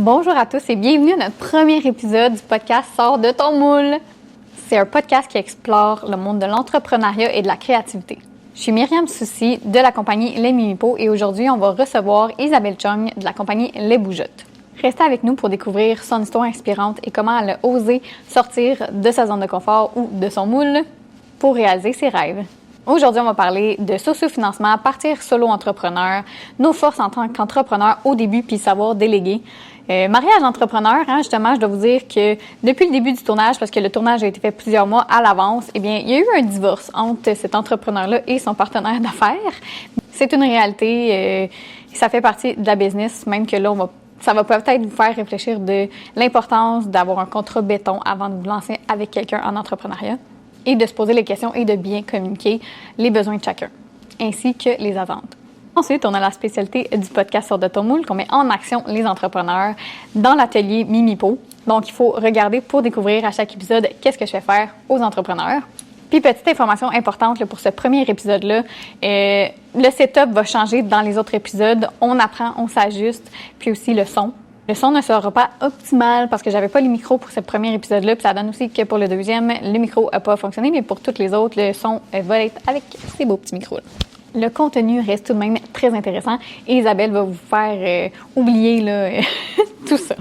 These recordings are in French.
Bonjour à tous et bienvenue à notre premier épisode du podcast Sors de ton moule. C'est un podcast qui explore le monde de l'entrepreneuriat et de la créativité. Je suis Myriam Soucy de la compagnie Les Mimipos et aujourd'hui, on va recevoir Isabelle Chung de la compagnie Les Bougeottes. Restez avec nous pour découvrir son histoire inspirante et comment elle a osé sortir de sa zone de confort ou de son moule pour réaliser ses rêves. Aujourd'hui, on va parler de sociofinancement, partir solo-entrepreneur, nos forces en tant qu'entrepreneur au début, puis savoir déléguer. Mariage entrepreneur, justement, je dois vous dire que depuis le début du tournage, parce que le tournage a été fait plusieurs mois à l'avance, eh bien, il y a eu un divorce entre cet entrepreneur-là et son partenaire d'affaires. C'est une réalité, ça fait partie de la business, même que là, ça va peut-être vous faire réfléchir de l'importance d'avoir un contrat béton avant de vous lancer avec quelqu'un en entrepreneuriat et de se poser les questions et de bien communiquer les besoins de chacun, ainsi que les attentes. Ensuite, on a la spécialité du podcast Sors de ton moule qu'on met en action les entrepreneurs dans l'atelier Mimipo. Donc, il faut regarder pour découvrir à chaque épisode qu'est-ce que je fais faire aux entrepreneurs. Puis, petite information importante là, pour ce premier épisode-là, le setup va changer dans les autres épisodes. On apprend, on s'ajuste, puis aussi le son. Le son ne sera pas optimal parce que j'avais pas les micros pour ce premier épisode-là, puis ça donne aussi que pour le deuxième, le micro n'a pas fonctionné, mais pour tous les autres, le son va être avec ces beaux petits micros-là. Le contenu reste tout de même très intéressant et Isabelle va vous faire oublier là, tout ça.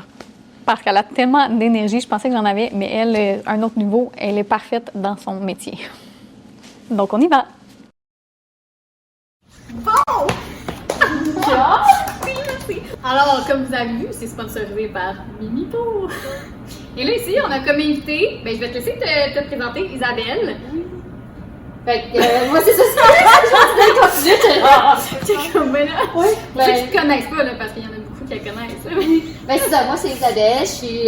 Parce qu'elle a tellement d'énergie, je pensais que j'en avais, mais elle, à un autre niveau, elle est parfaite dans son métier. Donc, on y va! Bon! Merci. Alors, comme vous avez vu, c'est sponsorisé par Mimipo. Et là, ici, on a comme invité, je vais te laisser te présenter, Isabelle. Fait que, moi, c'est ça, C'est comme, ben là, oui, pour ceux qui ne connaissent pas, là, parce qu'il y en a beaucoup qui la connaissent. Ben, c'est ça, moi, c'est Isabelle, je suis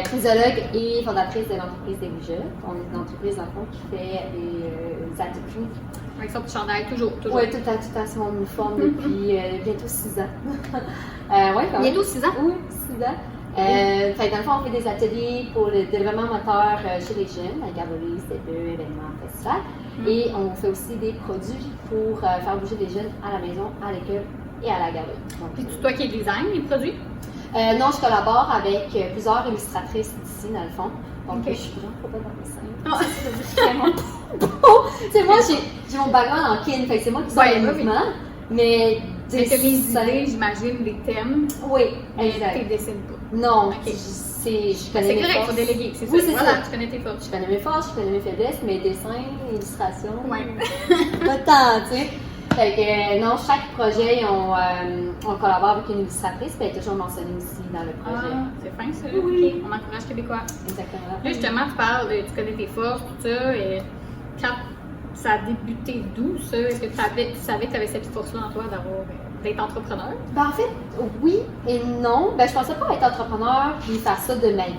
chrysologue et fondatrice de l'entreprise des Bougeottes. On est une entreprise, en fond, qui fait des ateliers. Avec son petit chandail, toujours. Oui, tout à son uniforme depuis bientôt 6 ans. Ouais, bientôt 6 ans? Oui, 6 ans. Fait dans le fond, on fait des ateliers pour le développement moteur chez les jeunes, à garderie, CPE, événements, festivals. Et on fait aussi des produits pour faire bouger les jeunes à la maison, à l'école et à la garderie. Puis c'est toi qui design les produits? Non, je collabore avec plusieurs illustratrices d'ici, dans le fond. Donc, je suis vraiment pas bonne dans le dessin. C'est vraiment bon. Tu sais, moi, j'ai mon background en kin, fait que c'est moi qui sors les mouvements. Mais tu as les idées, j'imagine, des thèmes. Oui, exact. Tu ne dessines pas. Non, okay. Je connais mes forces. C'est correct, il faut déléguer, c'est oui, ça. C'est voilà, ça. Tu connais tes forces. Je connais mes forces, je connais mes faiblesses, mes dessins, illustrations. Ouais. Pas tant, tu sais. Fait que, non, chaque projet, on collabore avec une illustratrice, puis elle est toujours mentionnée aussi dans le projet. Ah, c'est fin ça. Oui. Okay. On encourage québécois. Exactement. Là, justement, tu parles, tu connais tes forces, tout ça. Et quand ça a débuté d'où, ça? Est-ce que tu savais que tu avais cette force-là en toi d'être entrepreneur? Ben, en fait, oui et non. Ben, je pensais pas être entrepreneur puis faire ça de ma vie.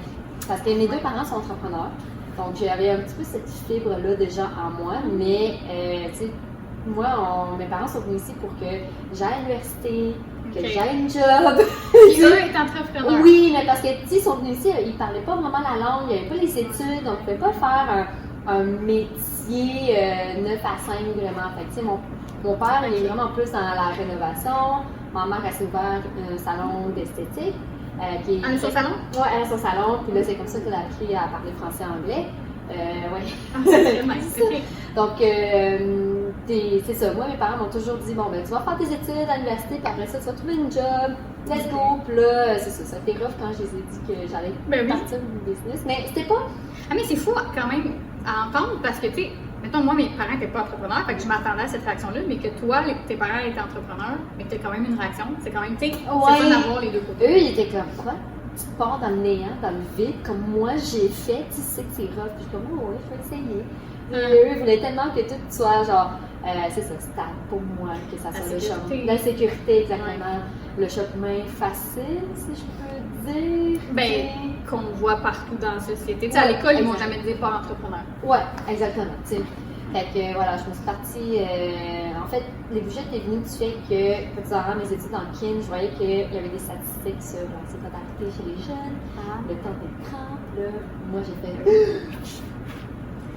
Parce que mes deux parents sont entrepreneurs. Donc, j'avais un petit peu cette fibre-là déjà en moi. Mais, tu sais, moi, mes parents sont venus ici pour que j'aille à l'université, que j'aille une job. Puis eux étaient entrepreneurs. Oui, mais parce que, tu sais, ils sont venus ici, ils parlaient pas vraiment la langue, il n'y avait pas les études, donc ils ne pouvaient pas faire un métier 9 à 5 vraiment. Fait que, tu sais, mon père, il est vraiment plus dans la rénovation. Ma mère, elle s'est ouvert un salon d'esthétique. Elle a son salon? Oui, elle a son salon. Puis là, c'est comme ça qu'elle a appris à parler français et anglais. Oui. Donc, c'est ça. Moi, mes parents m'ont toujours dit, bon, ben, tu vas faire tes études à l'université, puis après ça, tu vas trouver une job. Let's go. Puis là, c'est ça. Ça a été rough quand je les ai dit que j'allais partir du business. Mais c'était pas... Ah, mais c'est fou quand même à entendre parce que, tu sais, mettons, moi, mes parents n'étaient pas entrepreneurs, fait que je m'attendais à cette réaction-là, mais que toi, tes parents étaient entrepreneurs, mais que tu as quand même une réaction. C'est quand même, tu sais, c'est fun d'avoir les deux côtés. Eux, ils étaient comme, quoi? Tu pars dans le néant, dans le vide, comme moi j'ai fait, tu sais que c'est rough. Puis je suis comme, oh, ouais, il faut essayer. Eux, ils voulaient tellement que tout soit genre, c'est ça, stable pour moi, que ça soit le chemin. La sécurité, exactement. Ouais. Le chemin facile, si je peux dire. Ben, qu'on voit partout dans la société. Tu sais, à l'école, ils m'ont jamais dit pas entrepreneur. Ouais, exactement. T'sais. Fait que voilà, je me suis partie. En fait, les Bougeottes est venue du fait que, durant mes études en kin, je voyais qu'il y avait des statistiques sur l'anxiété chez les jeunes, le temps d'écran. Là, moi, j'ai fait.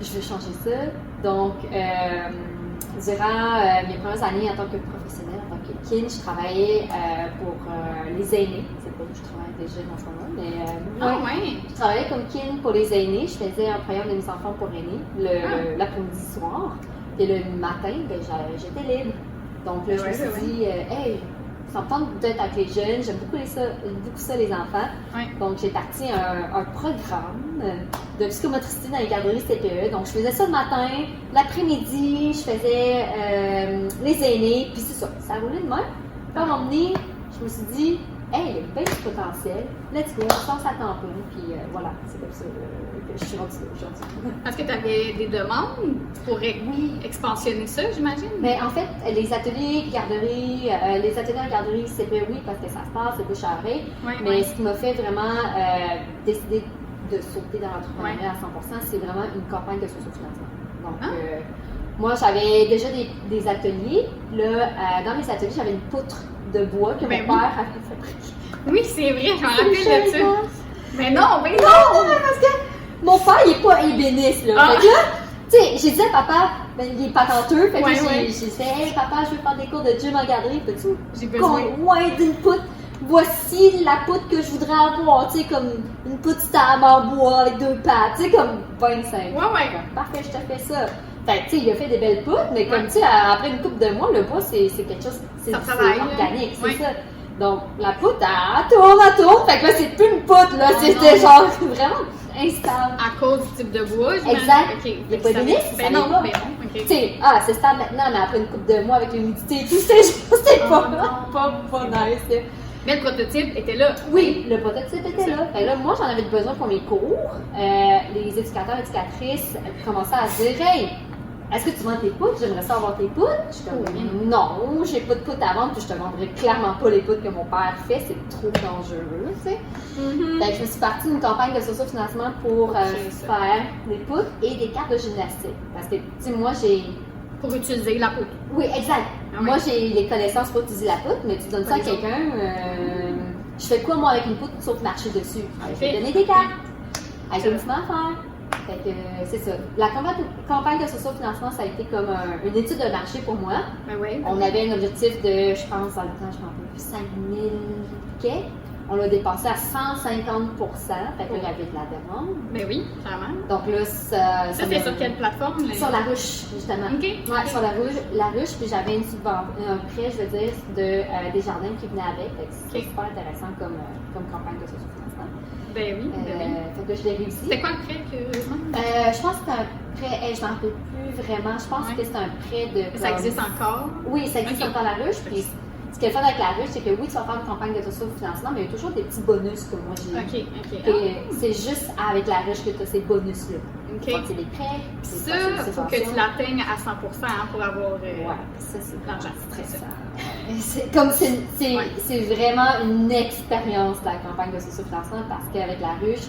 Je veux changer ça. Donc, durant mes premières années en tant que professionnelle, en tant que kin, je travaillais pour les aînés. C'est pas où je travaille déjà dans ce moment, mais je travaillais comme kin pour les aînés. Je faisais un programme de mes enfants pour aînés l'après-midi soir. Et le matin, ben, j'étais libre. Donc là, je me suis dit, hey, ça me tente d'être avec les jeunes, j'aime beaucoup ça, les enfants. Ouais. Donc, j'ai parti un programme de psychomotricité dans les garderies CPE. Donc, je faisais ça le matin, l'après-midi, je faisais les aînés, puis c'est ça, ça roulait de même. Puis à un moment donné, je me suis dit, hey, il y a bien du potentiel, let's go, on se à temps plein, puis voilà, c'est comme ça que je suis rendue aujourd'hui. Est-ce que tu avais des demandes pour expansionner ça, j'imagine? Mais en fait, les ateliers en garderie, c'est bien oui, parce que ça se passe, c'est bouche à oreille. Mais ce qui m'a fait vraiment décider de sauter dans l'entrepreneuriat à 100%, c'est vraiment une campagne de socio-financement. Donc, moi, j'avais déjà des ateliers. Là, dans mes ateliers, j'avais une poutre de bois que mon père avait fabriquée. Oui, c'est vrai, je m'en rappelle de ça. Mais non, parce que mon père, il n'est pas ébéniste, là. Fait que là, tu sais, j'ai dit à papa, ben, il est patenteux, fait que j'ai dit, hey, papa, je veux faire des cours de gym en garderie, peux-tu d'une poutre? Voici la poutre que je voudrais avoir, tu sais, comme une poutre stable en bois avec 2 pattes, tu sais, comme 25. Parfait, je te fais ça. Fait que, tu sais, il a fait des belles poutres, mais comme, tu sais, après une couple de mois, le bois, c'est quelque chose, c'est organique, c'est ça. Donc, la poutre, elle tourne, fait que là, c'est plus une poutre, là, c'était genre vraiment instable. À cause du type de bois, exact. Il n'y a pas d'hélice, ça non, pas. Tu sais, c'est stable maintenant, mais après une couple de mois avec l'humidité et tout, c'était pas nice. Mais le prototype était là. Oui, le prototype était là. Fait que là, moi, j'en avais besoin pour mes cours. Les éducateurs et éducatrices commençaient à se dire, hey, est-ce que tu vends tes poutres? J'aimerais ça avoir tes poutres. Je suis comme, non, j'ai pas de poutres à vendre, puis je te vendrai clairement pas les poutres que mon père fait, c'est trop dangereux, tu sais. Fait que je me suis partie d'une campagne de socio-financement pour faire des poutres et des cartes de gymnastique. Parce que, tu sais, moi, j'ai. Pour utiliser la poutre. Oui, exact. Moi, j'ai les connaissances pour utiliser la poutre, mais tu donnes ça à quelqu'un. Je fais quoi, moi, avec une poutre, sauf marcher dessus? Je vais donner des cartes. Avec un mouvement à faire. Fait que c'est ça. La campagne de socio-financement, ça a été comme une étude de marché pour moi. On avait un objectif de, je pense, dans le temps, je m'en rappelle plus, 5 000 quais. On l'a dépassé à 150%. Fait que là, il y avait de la demande. Ben oui, vraiment. Donc là, ça c'est sur quelle plateforme? Sur la ruche, justement. Sur la ruche, puis j'avais un prêt, je veux dire, de Desjardins qui venait avec. C'était super intéressant comme campagne de socio-financement. Ben oui, Fait que je l'ai réussi. C'était quoi le prêt que je pense que c'était un prêt, je m'en rappelle plus vraiment. Je pense que c'était un prêt de. Ça existe encore? Oui, ça existe encore la ruche. Puis ce qui est le fun avec la ruche, c'est que oui, tu vas faire une campagne de socio-financement, mais il y a toujours des petits bonus que moi j'ai. C'est juste avec la ruche que tu as ces bonus-là. C'est des prêts. Ça, il faut que tu l'atteignes à 100% pour avoir. Ça, c'est l'argent. C'est très ça. C'est vraiment une expérience, la campagne de socio-financement, parce qu'avec la ruche,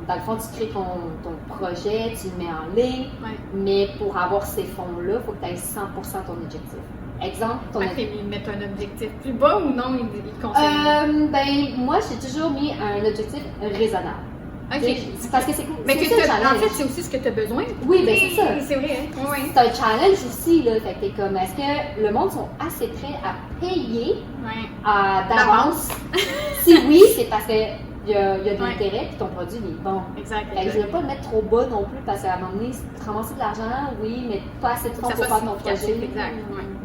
dans le fond, tu crées ton projet, tu le mets en ligne, mais pour avoir ces fonds-là, il faut que tu aies 100% ton objectif. Exemple, ils mettent un objectif plus bas ou non, ils conseillent? Moi, j'ai toujours mis un objectif raisonnable. Parce que c'est mais en fait, c'est aussi ce que tu as besoin. Oui, ben c'est ça. C'est vrai. C'est un challenge aussi, là. Fait que t'es comme, est-ce que le monde sont assez prêts à payer d'avance? Si oui, c'est parce que il y a de l'intérêt, puis ton produit il est bon. Exact. Je ne veux pas le mettre trop bas non plus, parce qu'à un moment donné, ramasser de l'argent, oui, mais pas assez de fonds pour faire ton projet. Exact.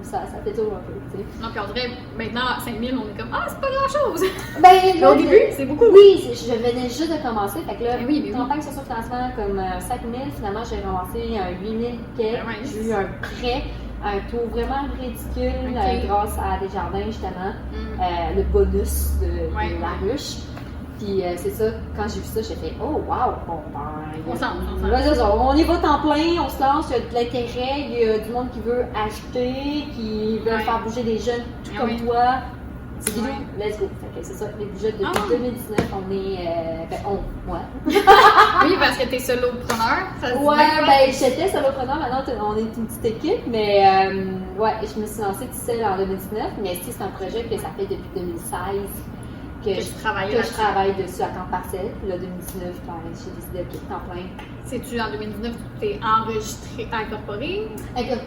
Ça fait toujours un peu, tu sais. Donc, on dirait, maintenant, 5 000, on est comme, c'est pas grand-chose! Mais au début, c'est beaucoup. Oui, je venais juste de commencer. Fait que là, une campagne socio-financement comme 5 000, finalement, j'ai ramassé un 8 000 quais. J'ai eu un prêt, un taux vraiment ridicule grâce à Desjardins, justement. Le bonus de la ruche. Puis c'est ça, quand j'ai vu ça, j'ai fait oh wow, bon on y va temps plein, on se lance, il y a de l'intérêt, il y a du monde qui veut acheter, qui veut faire bouger des jeunes tout comme toi. C'est vidéo, let's go. Fait que c'est ça, les budgets depuis 2019, on est moi. Oui, parce que t'es solopreneur. J'étais solopreneur, maintenant on est une petite équipe, mais je me suis lancée toute seule en 2019, mais c'est un projet que ça fait depuis 2016. que je travaille dessus à temps partiel. Puis là, 2019, j'ai décidé de quitter temps plein. C'est-tu en 2019 que tu t'es enregistré, incorporé?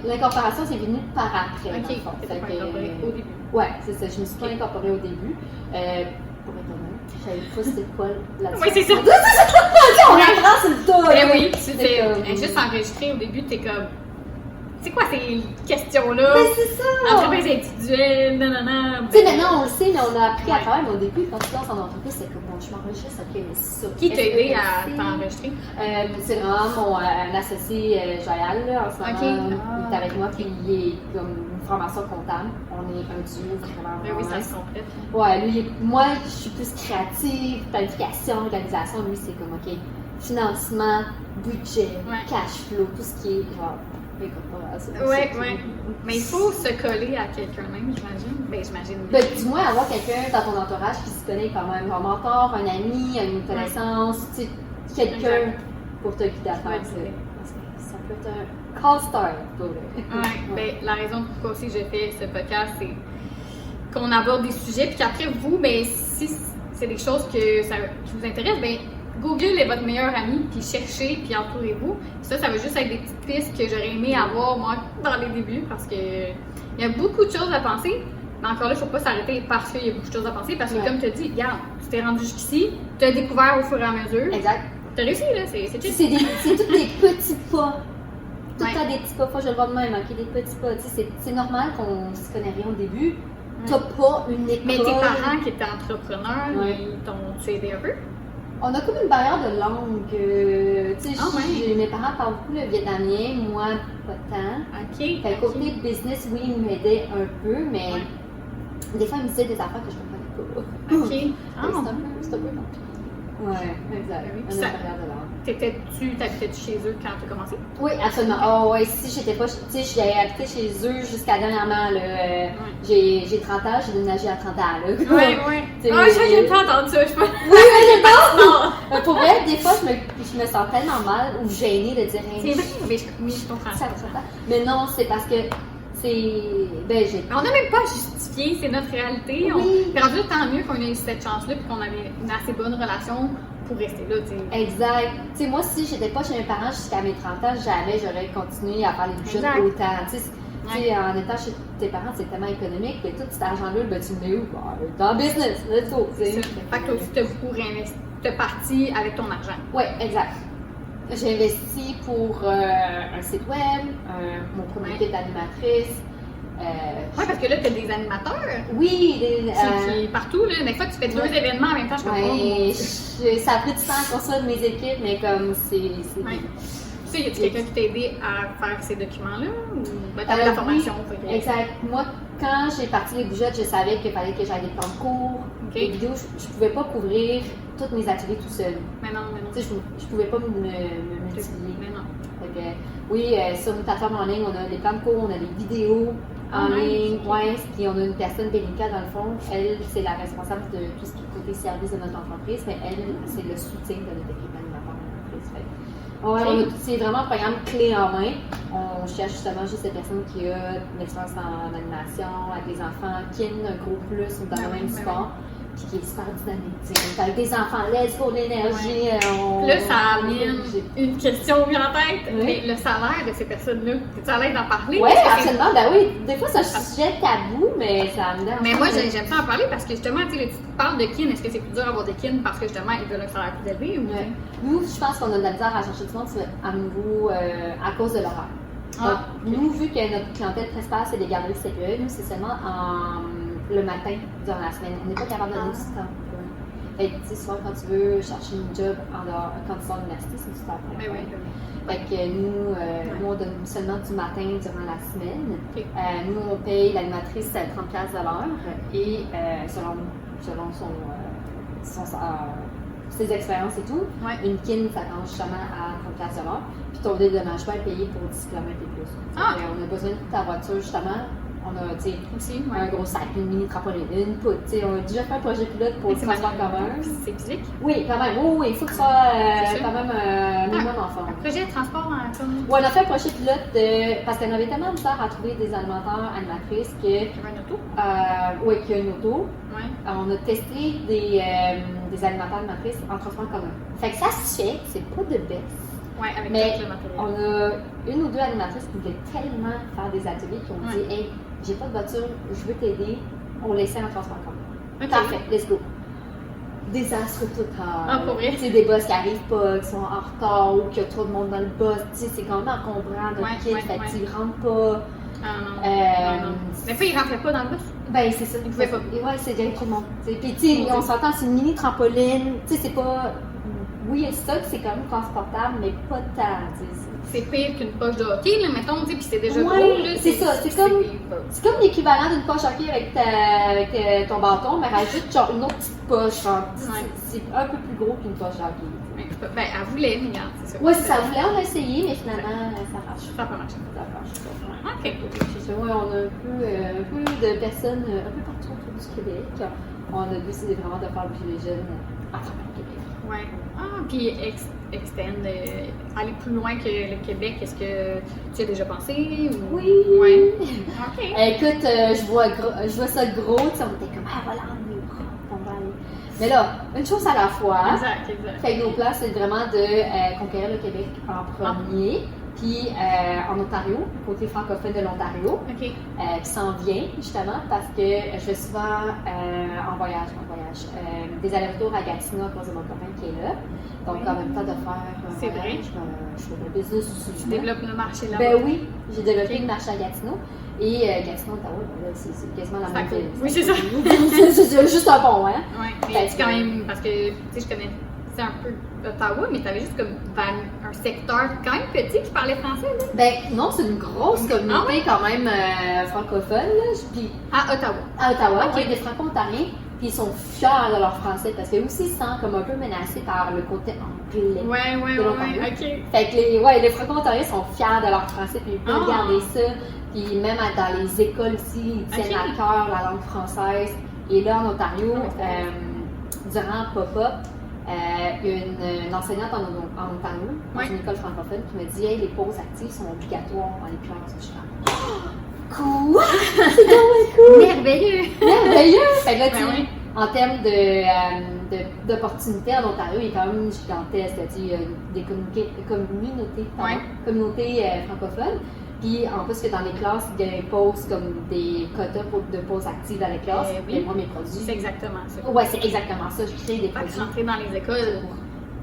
L'incorporation, c'est venu par après. OK, tu t'es pas incorporé au début. Ouais, c'est ça. Je me suis pas incorporée au début. Pour être honnête, je savais pas c'était quoi là-dessus. Oui, c'est ça. On apprend sur le dos. Mais oui, tu t'es juste enregistré au début, t'es comme... C'est quoi ces questions-là? Mais c'est ça! Entreprise individuelle, nanana. Tu sais, maintenant on le sait, mais on a appris à faire, mais au début, quand tu lances en entreprise, c'est comme bon, je m'enregistre, ok, mais c'est ça. Qui t'a aidé à t'enregistrer? C'est vraiment mon associé Joyal, là, en ce moment. Il est avec moi, puis il est comme une formation comptable. On est un duo vraiment. Oui, ça se complète. Ouais, lui, moi, je suis plus créative, planification, organisation. Lui, c'est comme, ok, financement, budget, cash flow, tout ce qui est genre. Oui. Mais il faut se coller à quelqu'un même, j'imagine. J'imagine. Du moins, avoir quelqu'un dans ton entourage qui se connaît quand même, un mentor, un ami, une connaissance, tu sais, quelqu'un pour te guider à faire ça. Ça peut être un call-star. La raison pourquoi aussi je fais ce podcast, c'est qu'on aborde des sujets, puis qu'après vous, si c'est des choses qui vous intéressent, Google est votre meilleur ami, puis cherchez, puis entourez-vous. Ça va juste être des petites pistes que j'aurais aimé avoir, moi, dans les débuts, parce que il y a beaucoup de choses à penser, mais encore là, il ne faut pas s'arrêter parce qu'il y a beaucoup de choses à penser, parce que comme tu as dit, regarde, tu t'es rendu jusqu'ici, tu as découvert au fur et à mesure. Exact. Tu as réussi, là, c'est tous des petits pas. Tout le temps des petits pas, je le vois de même, des petits pas. C'est normal qu'on ne se connaît rien au début. T'as pas une école. Mais tes parents qui étaient entrepreneurs, ils t'ont aidé un peu? On a comme une barrière de langue. Mes parents parlent beaucoup le vietnamien, moi, pas tant. OK. Côté business, oui, ils m'aidaient un peu, mais des fois, ils me disaient des affaires que je comprenais pas. OK. C'est un peu long. Ouais, exact. Une barrière de langue. T'habitais-tu chez eux quand tu as commencé? Oui, absolument. Oh, ouais, si j'étais pas. Tu sais, j'ai habité chez eux jusqu'à dernièrement. J'ai 30 ans, j'ai déménagé à 30 ans. Oui. J'ai pas entendu ça, je sais pas. Oui, pour vrai, des fois, je me sens tellement mal ou gênée de dire rien. C'est vrai, mais je comprends ça. Mais non, c'est parce que c'est. On n'a même pas à justifier, c'est notre réalité. Oui. Puis rendu tant mieux qu'on ait eu cette chance-là, puis qu'on avait une assez bonne relation pour rester là, tu sais. Exact. Tu sais, moi, si j'étais pas chez mes parents jusqu'à mes 30 ans, jamais j'aurais continué à faire les budgets autant. Tu sais, en étant chez tes parents, c'est tellement économique, mais tout cet argent-là, tu le mets où? Dans le business, let's go, tu sais. Fait que toi aussi, t'as beaucoup réinvesti, t'es parti avec ton argent. Oui, exact. J'ai investi pour un site web, mon premier kit d'animatrice. Oui, parce que là, tu as des animateurs. Oui, qui partout, là. Des fois, tu fais 2 événements en même temps, je comprends. Ça a pris du temps à construire mes équipes, mais comme c'est. Tu sais, y a-t-il quelqu'un qui t'a aidé à faire ces documents-là? Ou t'avais la formation? Oui, exact. Moi, quand j'ai parti les budgets, je savais qu'il fallait que j'aille des plans de cours, des vidéos. Je pouvais pas couvrir tous mes ateliers tout seul. Mais non. Tu sais, je pouvais pas me multiplier. Mais non. Oui, sur une plateforme en ligne, on a des plans de cours, on a des vidéos en ligne, puis on a une personne, Bélica, dans le fond. Elle, c'est la responsable de tout ce qui est côté service de notre entreprise, mais elle, c'est le soutien de notre équipe animateur d'entreprise. C'est vraiment un programme clé en main. On cherche justement juste cette personne qui a une expérience en animation, avec des enfants, qui a un gros plus dans le même sport. Puis qui est super dynamique. Avec des enfants, let's go, l'énergie. Là, ça amène une question bien en tête. Mais le salaire de ces personnes-là, es-tu à l'aise d'en parler? Oui, absolument. Oui. Des fois, c'est un sujet tabou, mais ça me donne. Mais moi, j'aime ça en parler parce que justement, tu parles de kin. Est-ce que c'est plus dur d'avoir des kin parce que justement, ils veulent un salaire plus élevé? Ou... Nous, je pense qu'on a de la misère à chercher du monde à nouveau à cause de l'horaire. Nous, vu que notre clientèle principale, c'est des galeries CPE, nous, c'est seulement le matin durant la semaine. On n'est pas capable de donner du temps. Fait que, souvent, quand tu veux chercher une job quand tu sors de l'université, c'est du temps après. Fait que nous, on donne seulement du matin durant la semaine. Nous, on paye l'animatrice 30$ de l'heure et selon ses expériences et tout, une kin, ça commence justement à 30$ de l'heure. Puis ton dédommagement est payé pour 10 km et plus. On a besoin de ta voiture justement On a, tu sais, Aussi, un gros sac, une mini trampoline, une poutre. Tu sais, on a déjà fait un projet pilote pour le transport commun. C'est physique? Oui, quand même. Oui, il faut que ce soit C'est quand même un minimum en forme. Un projet de transport comme... Ouais, on a fait un projet pilote parce qu'on avait tellement de misère à trouver des animateurs, animatrices que... Il y avait un auto? Oui, qu'il y a une auto. Ouais. On a testé des animateurs, animatrices en transport commun. Fait que ça se fait, c'est pas de baisse. Ouais, avec Mais tout le matériel. on a une ou deux animatrices qui voulaient tellement faire des ateliers qui ont dit hey, j'ai pas de voiture, je veux t'aider. On laissait en transport commun. Okay. Parfait, let's go. Désastre total. Ah, pour vrai? Tu sais, des boss qui arrivent pas, qui sont en retard ou qu'il y a trop de monde dans le boss. Tu sais, c'est quand même encombrant notre kit, fait qu'ils rentrent pas. Non. Mais fois, ils rentraient pas dans le bus? Ben, c'est ça. Ils pouvaient pas. Et ouais, c'est bien trop de monde. Puis, tu sais, on s'entend, c'est une mini trampoline. Tu sais, c'est pas. Oui, ça, c'est quand même transportable, mais pas tant. C'est pire qu'une poche de hockey, là, mettons, tu sais, puis c'est déjà gros, là. C'est ça, c'est comme l'équivalent d'une poche hockey avec ton bâton, mais rajoute genre une autre petite poche. C'est un peu plus gros qu'une poche hockey. Ben, elle voulait, mais regarde, c'est ça. Oui, c'est ça. On a essayé, mais finalement, ça marche. Ça n'a pas marché. Ça marche pas. OK. C'est ça, ouais, on a un peu de personnes un peu partout autour du Québec. On a décidé vraiment de faire bouger les jeunes à travers le Québec. Ouais. Ah, puis aller plus loin que le Québec, est-ce que tu as déjà pensé? Ou... Oui! Ouais. OK. Écoute, je vois ça gros, tu sais, on était comme, voilà, on va aller. Mais là, une chose à la fois. Exact. Fait que nos plans, c'est vraiment de conquérir le Québec en premier. Puis en Ontario, côté francophone de l'Ontario, OK. qui s'en vient justement parce que je vais souvent en voyage, des allers-retours à Gatineau à cause de mon copain qui est là. Donc en même temps de faire c'est vrai. Je fais le business aussi. Tu développes le marché là-bas. Ben oui, j'ai développé le marché à Gatineau. Et Gatineau, Ottawa, ben c'est quasiment la même ville. Oui, c'est ça. C'est juste un pont, hein? Oui, mais c'est quand même, parce que, tu sais, je connais un peu Ottawa, mais tu avais juste comme un secteur quand même petit qui parlait français, là. Ben non, c'est une grosse communauté quand même francophone, là. Puis, à Ottawa. À Ottawa, Okay. oui, des franco-ontariens. Puis ils sont fiers de leur français parce qu'eux aussi ils se sentent comme un peu menacés par le côté anglais. Ouais, ok. Fait que les franco-ontariens sont fiers de leur français puis ils peuvent garder ça. Puis même dans les écoles aussi, ils tiennent à cœur la langue française. Et là en Ontario, durant Pop-Up, il y a une enseignante en Ontario, dans une école francophone, qui me dit hey, les pauses actives sont obligatoires dans les classes. Je suis comme cool! C'est tellement cool! Merveilleux! Fait que là, en termes d'opportunités en Ontario, il est quand même gigantesque. Il y a des communautés francophones. Puis en plus que dans les classes, ils imposent comme des quotas de pauses actives dans les classes. Et moi, mes produits. C'est exactement ça. Ouais, c'est exactement ça. Je crée des produits. Fait que rentrer dans les écoles,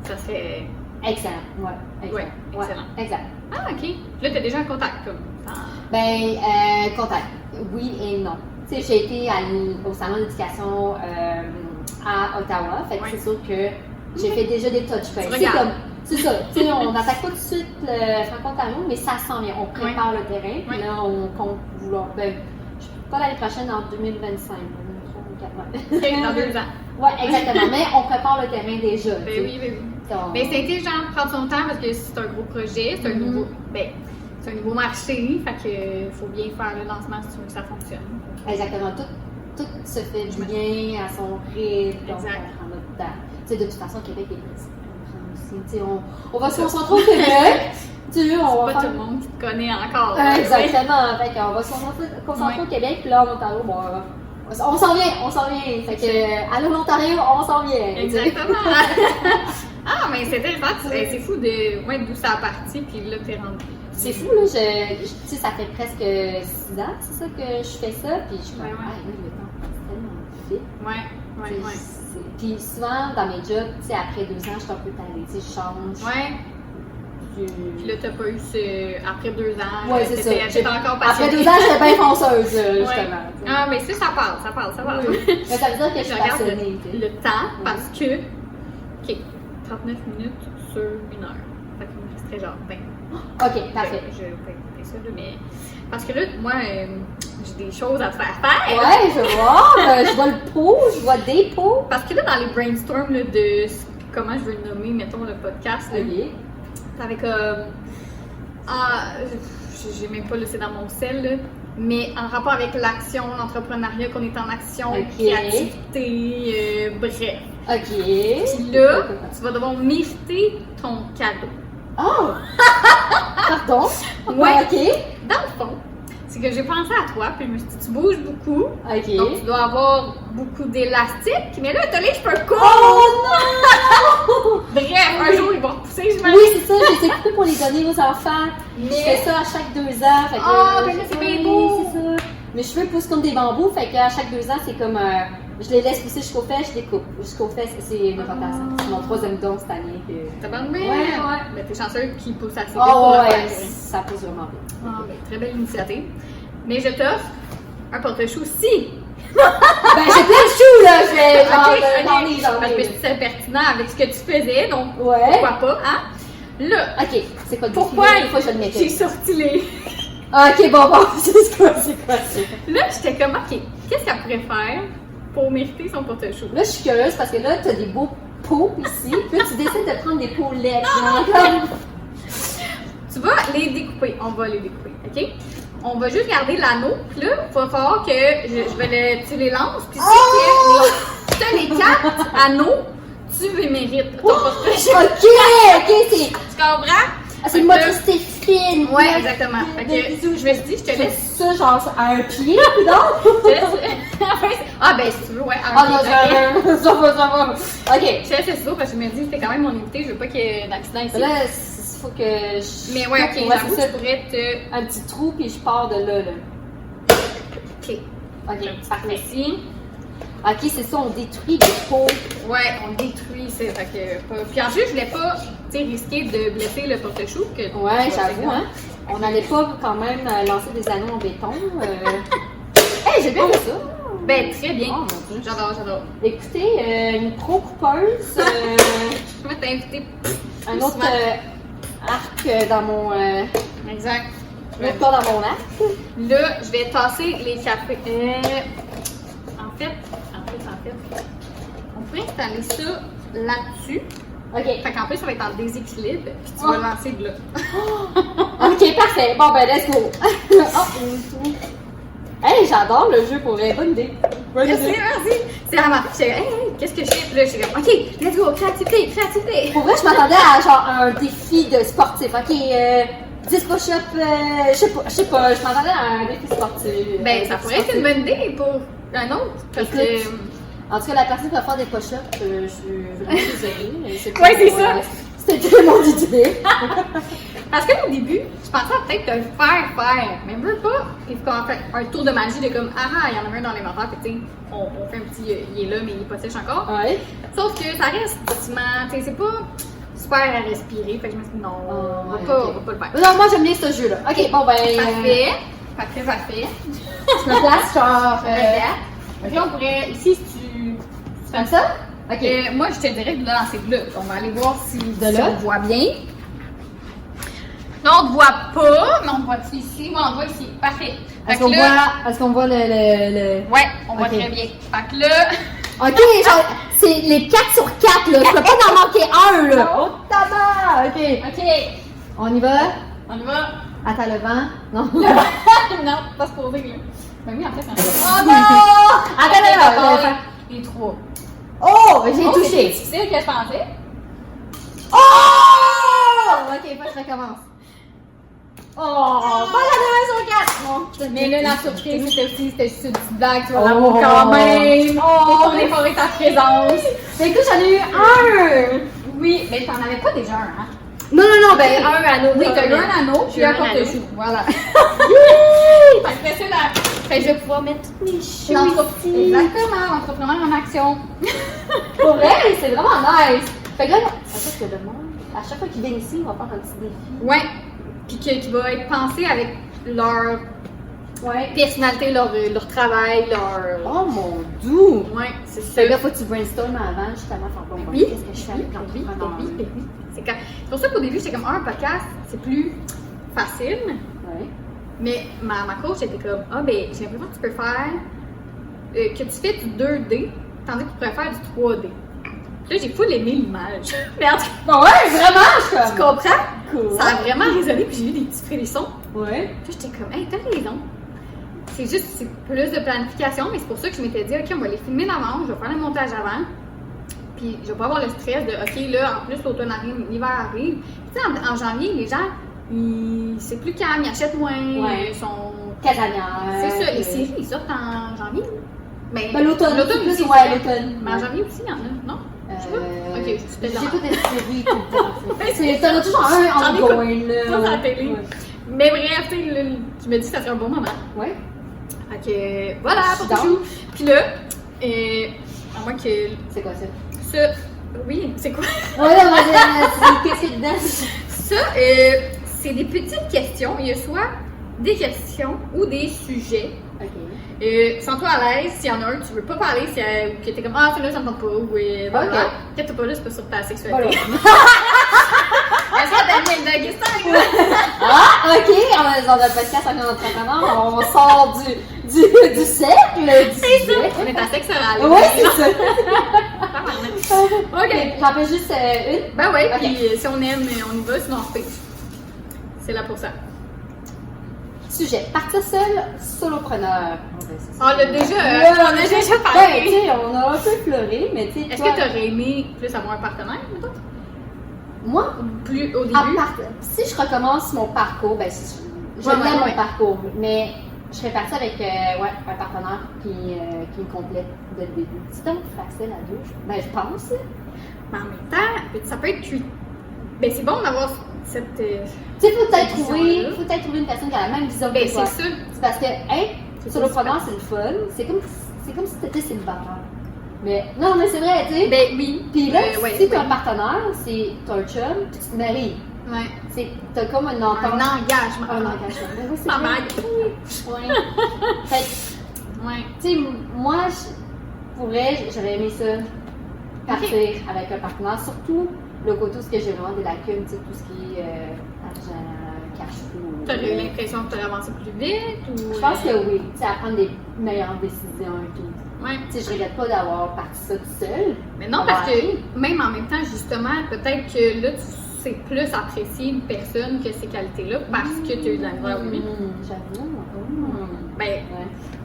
ça serait. Excellent. Ouais, excellent. Exact. Ah, ok. Là, tu as déjà un contact comme ça. Ben, contact. Oui et non. Tu sais, j'ai été au salon d'éducation à Ottawa. Fait que c'est sûr que j'ai fait déjà des touch points. C'est ça. Tu sais, on n'attaque pas tout de suite le Franco-Ontario, mais ça sent bien. On prépare le terrain. Puis là, on compte vouloir. Ben, pas l'année prochaine, en 2025. Dans 2 ans. Oui, exactement. Mais on prépare le terrain déjà. Ben oui. Mais c'est intelligent de prendre son temps parce que c'est un gros projet, c'est un nouveau. Ben, c'est un nouveau marché, fait que faut bien faire le lancement si tu veux que ça fonctionne. Exactement. Tout se fait bien à son rythme. Exact. En notre temps. Tu sais, de toute façon, Québec est petit. On va se concentrer au Québec. C'est pas tout le monde qui te connaît encore. Exactement. Fait qu'on va se concentrer au Québec, puis là, en Ontario, bon, on s'en vient. Fait que, allô, l'Ontario, on s'en vient. Exactement. Ah, mais c'est intéressant. C'est fou d'où ça a parti, puis là, t'es rendu. C'est fou, là. Tu sais, ça fait presque 6 ans, c'est ça, que je fais ça, puis je suis comme, le temps passe tellement vite. Ouais. Puis souvent, dans mes jobs, tu sais, après 2 ans, je suis un peu tannée, tu sais, je change. Ouais. Puis là, t'as pas eu après 2 ans. Ouais, c'est ça. J'étais encore passionnée. Après 2 ans, j'étais bien fonceuse, justement. Ah, mais ça passe. Oui. Mais ça veut dire que je suis passionnée. Le temps, parce que, OK, 39 minutes sur 1 heure. Fait qu'il me resterait genre 20. OK, parfait. Je vais écouter ça, mais. Parce que là, moi, j'ai des choses à te faire faire. Ouais, je vois le pot, je vois des pots. Parce que là, dans les brainstorms là, de comment je veux le nommer, mettons, le podcast, là, t'avais comme. J'ai même pas, là, c'est dans mon sel, là. mais en rapport avec l'action, l'entrepreneuriat, qu'on est en action, Ok. créativité, bref. Ok. Puis là, tu vas devoir mériter ton cadeau. Oh! Pardon? Ouais. Ok. Dans le fond, c'est que j'ai pensé à toi, puis je me suis dit, tu bouges beaucoup, Ok. donc tu dois avoir beaucoup d'élastique, mais là, t'as les cheveux courts! Oh Bref, un jour, ils vont repousser, j'imagine. Oui, c'est ça, je les ai coupés pour les donner aux enfants. Je fais ça à chaque 2 ans. Fait que, Ben là, c'est bien oui, beau. c'est ça. Mes cheveux poussent comme des bambous, fait qu'à chaque 2 ans, c'est comme je les laisse pousser jusqu'aux fesses, je les coupe. Jusqu'aux fesses, c'est une rotation. C'est mon 3e don cette année. T'as bonne bien? Ouais. Ben, t'es chanceux qu'ils poussent assez vite Oh pour le ouais, faire. ça pousse vraiment bien. Ah, ben, très belle initiative. Mais je t'offre un porte-chou si. Ben, j'ai plein de choux, là, je vais. Ok, J'en ai. Parce que c'est pertinent avec ce que tu faisais, donc Ouais. pourquoi pas, hein? Là, Ok, c'est quoi le pourquoi défi? Une fois, je vais le mettre. j'ai sorti les. Ah, ok, bon, c'est quoi? Là, j'étais comme, ok, qu'est-ce qu'elle pourrait faire pour mériter son porte-chou? Là, je suis curieuse parce que là, t'as des beaux pots ici. Puis là, tu décides de prendre des pots laids. Genre, comme- Tu vas les découper, on va les découper, ok? On va juste garder l'anneau, puis là, il va falloir que je vais tu les lances, puis si tu as les 4 anneaux, tu les mérites ton porte-chou. Ok, c'est. Tu comprends? Ah, c'est une motricité fine. Ouais, exactement. Fait que bisous. je me suis dit, je te Tu fais laisse. ça, genre, à un pied, non? Ah, ben, si tu veux, ouais. Ah non, ça va. Ok. Je te laisse le ciseau parce que je me dis, c'était quand même mon invité, je veux pas qu'il y ait d'accident ici. Là, il faut que je. Mais ouais, ok, Ouais, j'avoue, c'est ça. je pourrais te. Un petit trou, puis je pars de là. Ok. Ok, parfait. Merci. Ok, c'est ça, on détruit les pots. Ouais, on détruit ça. Fait que, puis en plus, je voulais pas risquer de blesser le porte-chou. Ouais, j'avoue, hein. On n'allait pas quand même lancer des anneaux en béton. Hey, j'ai bien fait ça. Ben, très bien. Oh, mon Dieu. J'adore. Écoutez, une pro-coupeuse, Je vais t'inviter. un autre arc dans mon. Exact. Un autre corps dans mon arc. Là, je vais tasser les cafés. En fait, on pourrait installer ça là-dessus. Ok. Fait qu'en plus, ça va être en déséquilibre, puis tu vas lancer de là. Ok, parfait. Bon, ben, let's go. Hey, j'adore le jeu pour vrai. Bonne idée. Merci. C'est vraiment. J'étais, hey, qu'est-ce que je fais? Puis là, j'étais comme, ok, let's go, créativité. Pour vrai, je m'attendais à genre un défi de sportif. Ok, 10 push-ups, je sais pas, je m'attendais à un défi sportif. Ben, ça pourrait être une bonne idée pour un autre. Parce que. Écoute, en tout cas, la personne qui va faire des push-ups, je suis vraiment désolée. Mais c'est Ouais, c'est ça. C'était mon idée. Parce qu'au début, je pensais à peut-être te le faire, mais veux pas. Il faut qu'on fasse un tour de magie de comme, il y en a un dans l'inventaire, puis tu sais, on fait un petit, il est là, mais il est pas sèche encore. Ouais. Sauf que ça reste ciment, tu sais, c'est pas super à respirer, fait que je me suis dit, non, on va ouais, pas ok. le faire. Non, moi j'aime bien ce jeu-là. Ok, bon ben. Parfait. Je me place genre. Ok, on pourrait, ici, si tu Comme ça? Ok. moi, je te dirais de lancer de là. On va aller voir si là? on te voit bien. Non, on te voit pas, mais on te voit ici. Oui, on te voit ici. Parfait. Fait que là, Est-ce qu'on voit le. ouais, on voit Ok. très bien. Fait que là, Ok, genre, c'est les 4 sur 4, là. Je peux pas en manquer un, là. Oh, tabac! Ok. ok, On y va? on y va. Attends le vent. Non. Non, pas se poser, là. Ben oui, en fait, c'est Oh non! Attends, là. Les trois. Oh, j'ai C'est touché. difficile que je pensais. Oh! Ok, faut que je recommence. Oh, pas la dernière sur 4. Mais là, la surprise, c'était juste une petite blague. Tu vas Oh. l'avoir quand même. Oh, On est pas ta présence. Mais écoute, j'en ai eu un. Oui, mais t'en avais pas déjà un, hein? Non, ben, un anneau. Oui, t'as eu un anneau, J'ai puis eu un un anneau. porte-chou. Voilà. Fait que c'est là. Fait que je vais pouvoir mettre toutes mes choses. Exactement, l'entrepreneur en action. Pour vrai, c'est vraiment nice. Fait que là, ça fait que le monde, à chaque fois qu'ils viennent ici, on va faire un petit défi. Ouais. Puis qui va être pensé avec leur Ouais. personnalité, leur travail, leur. Oh mon doux! Ouais, c'est ça. Fait que là, faut que tu brainstormes avant, justement, faire bon, Oui. qu'est-ce que je fais avec l'entrepreneur? C'est pour ça qu'au début, j'étais comme, un podcast, c'est plus facile. Ouais. Mais ma coach était comme, ben, j'ai l'impression que tu peux faire, que tu fais du 2D, tandis que tu pourrais faire du 3D. Puis là, j'ai full aimé l'image. Mais en tout cas, Bon, ouais, vraiment, je tu comprends? Cool. Ça a vraiment résonné, puis j'ai eu des petits frissons. Ouais. Puis j'étais comme, hey, t'as raison. c'est plus de planification, mais c'est pour ça que je m'étais dit, OK, on va les filmer d'avance, je vais faire le montage avant. Puis je vais pas avoir le stress de, OK, là, en plus, l'automne arrive, l'hiver arrive. Tu sais, en janvier, les gens, c'est plus calme, ils achètent moins, ils sont... Casanière. C'est ça, les séries, ils sortent en janvier. Ben, l'automne aussi, l'automne. Mais en janvier aussi, il y en a, non? Je sais pas. OK, je suis j'ai toutes des séries tout le temps. T'en as toujours un ongoing, là. Sur la télé. Ouais. Mais bref, tu sais, je me dis que ça serait un bon moment. Ouais. Fait que, voilà, pour tout. Puis là, à moins que... C'est quoi ça? Ça, oui, c'est quoi? Ouais, qu'est-ce qu'il y a dedans? Ça, c'est des petites questions. Il y a soit des questions ou des sujets. OK. Sens-toi à l'aise, s'il y en a un que tu veux pas parler, ou que t'es comme, ah, celui-là, ça me tente pas, ou voilà. OK. Peut-être pas là, c'est pas sur ta sexualité. Voilà. Est-ce que t'as une Daniel Daggestan? Ah, OK, dans le podcast en entrepreneur, on sort du cercle, du sujet. On est à sexe oral. Oui, c'est ça. OK. J'en fais juste une? Ben oui, Okay. puis si on aime, on y va, sinon on se pitch. C'est là pour ça. Sujet, partir seul, solopreneur. On l'a déjà, on a déjà Ben, tu parlé. sais, on a un peu pleuré, mais tu sais, Est-ce toi, que t'aurais aimé plus avoir un partenaire, mettons? moi, Plus au début? si je recommence mon parcours, ben, je Ouais, l'aime ouais. mon parcours, mais je serais partie avec un partenaire qui me complète dès le début. C'est donc facile à deux, ben, je pense. Mais en même temps, ça peut être ben c'est bon d'avoir cette... Tu sais, faut peut-être vision-là. trouver une personne qui a la même vision Ben que toi. c'est ça. C'est parce que être C'est solopreneur, c'est le fun. C'est comme si t'étais célibataire. Mais non, mais c'est vrai, tu sais. Ben oui. Puis là, ouais, si t'as oui. un partenaire, c'est t'as un chum, puis tu te maries. Ouais. T'as comme une Un entente. engagement. Un engagement. Ben oui, c'est Ma vrai. mère. Ouais. Fait que, Ouais. tu sais, moi, j'aurais aimé ça, partir avec un partenaire, surtout le côté où j'ai vraiment des lacunes, tu sais, tout ce qui est argent, cash flow. T'aurais eu l'impression que t'aurais avancé plus vite ou... Je pense que oui, tu sais, à prendre des meilleures décisions et tout. Ouais. Tu sais, je regrette pas d'avoir parti ça tout seul. Mais non, parce que même en même temps, justement, peut-être que là, tu sais plus apprécier une personne que ces qualités-là parce que tu as eu de la misère au début. J'avoue. Ben, Ouais.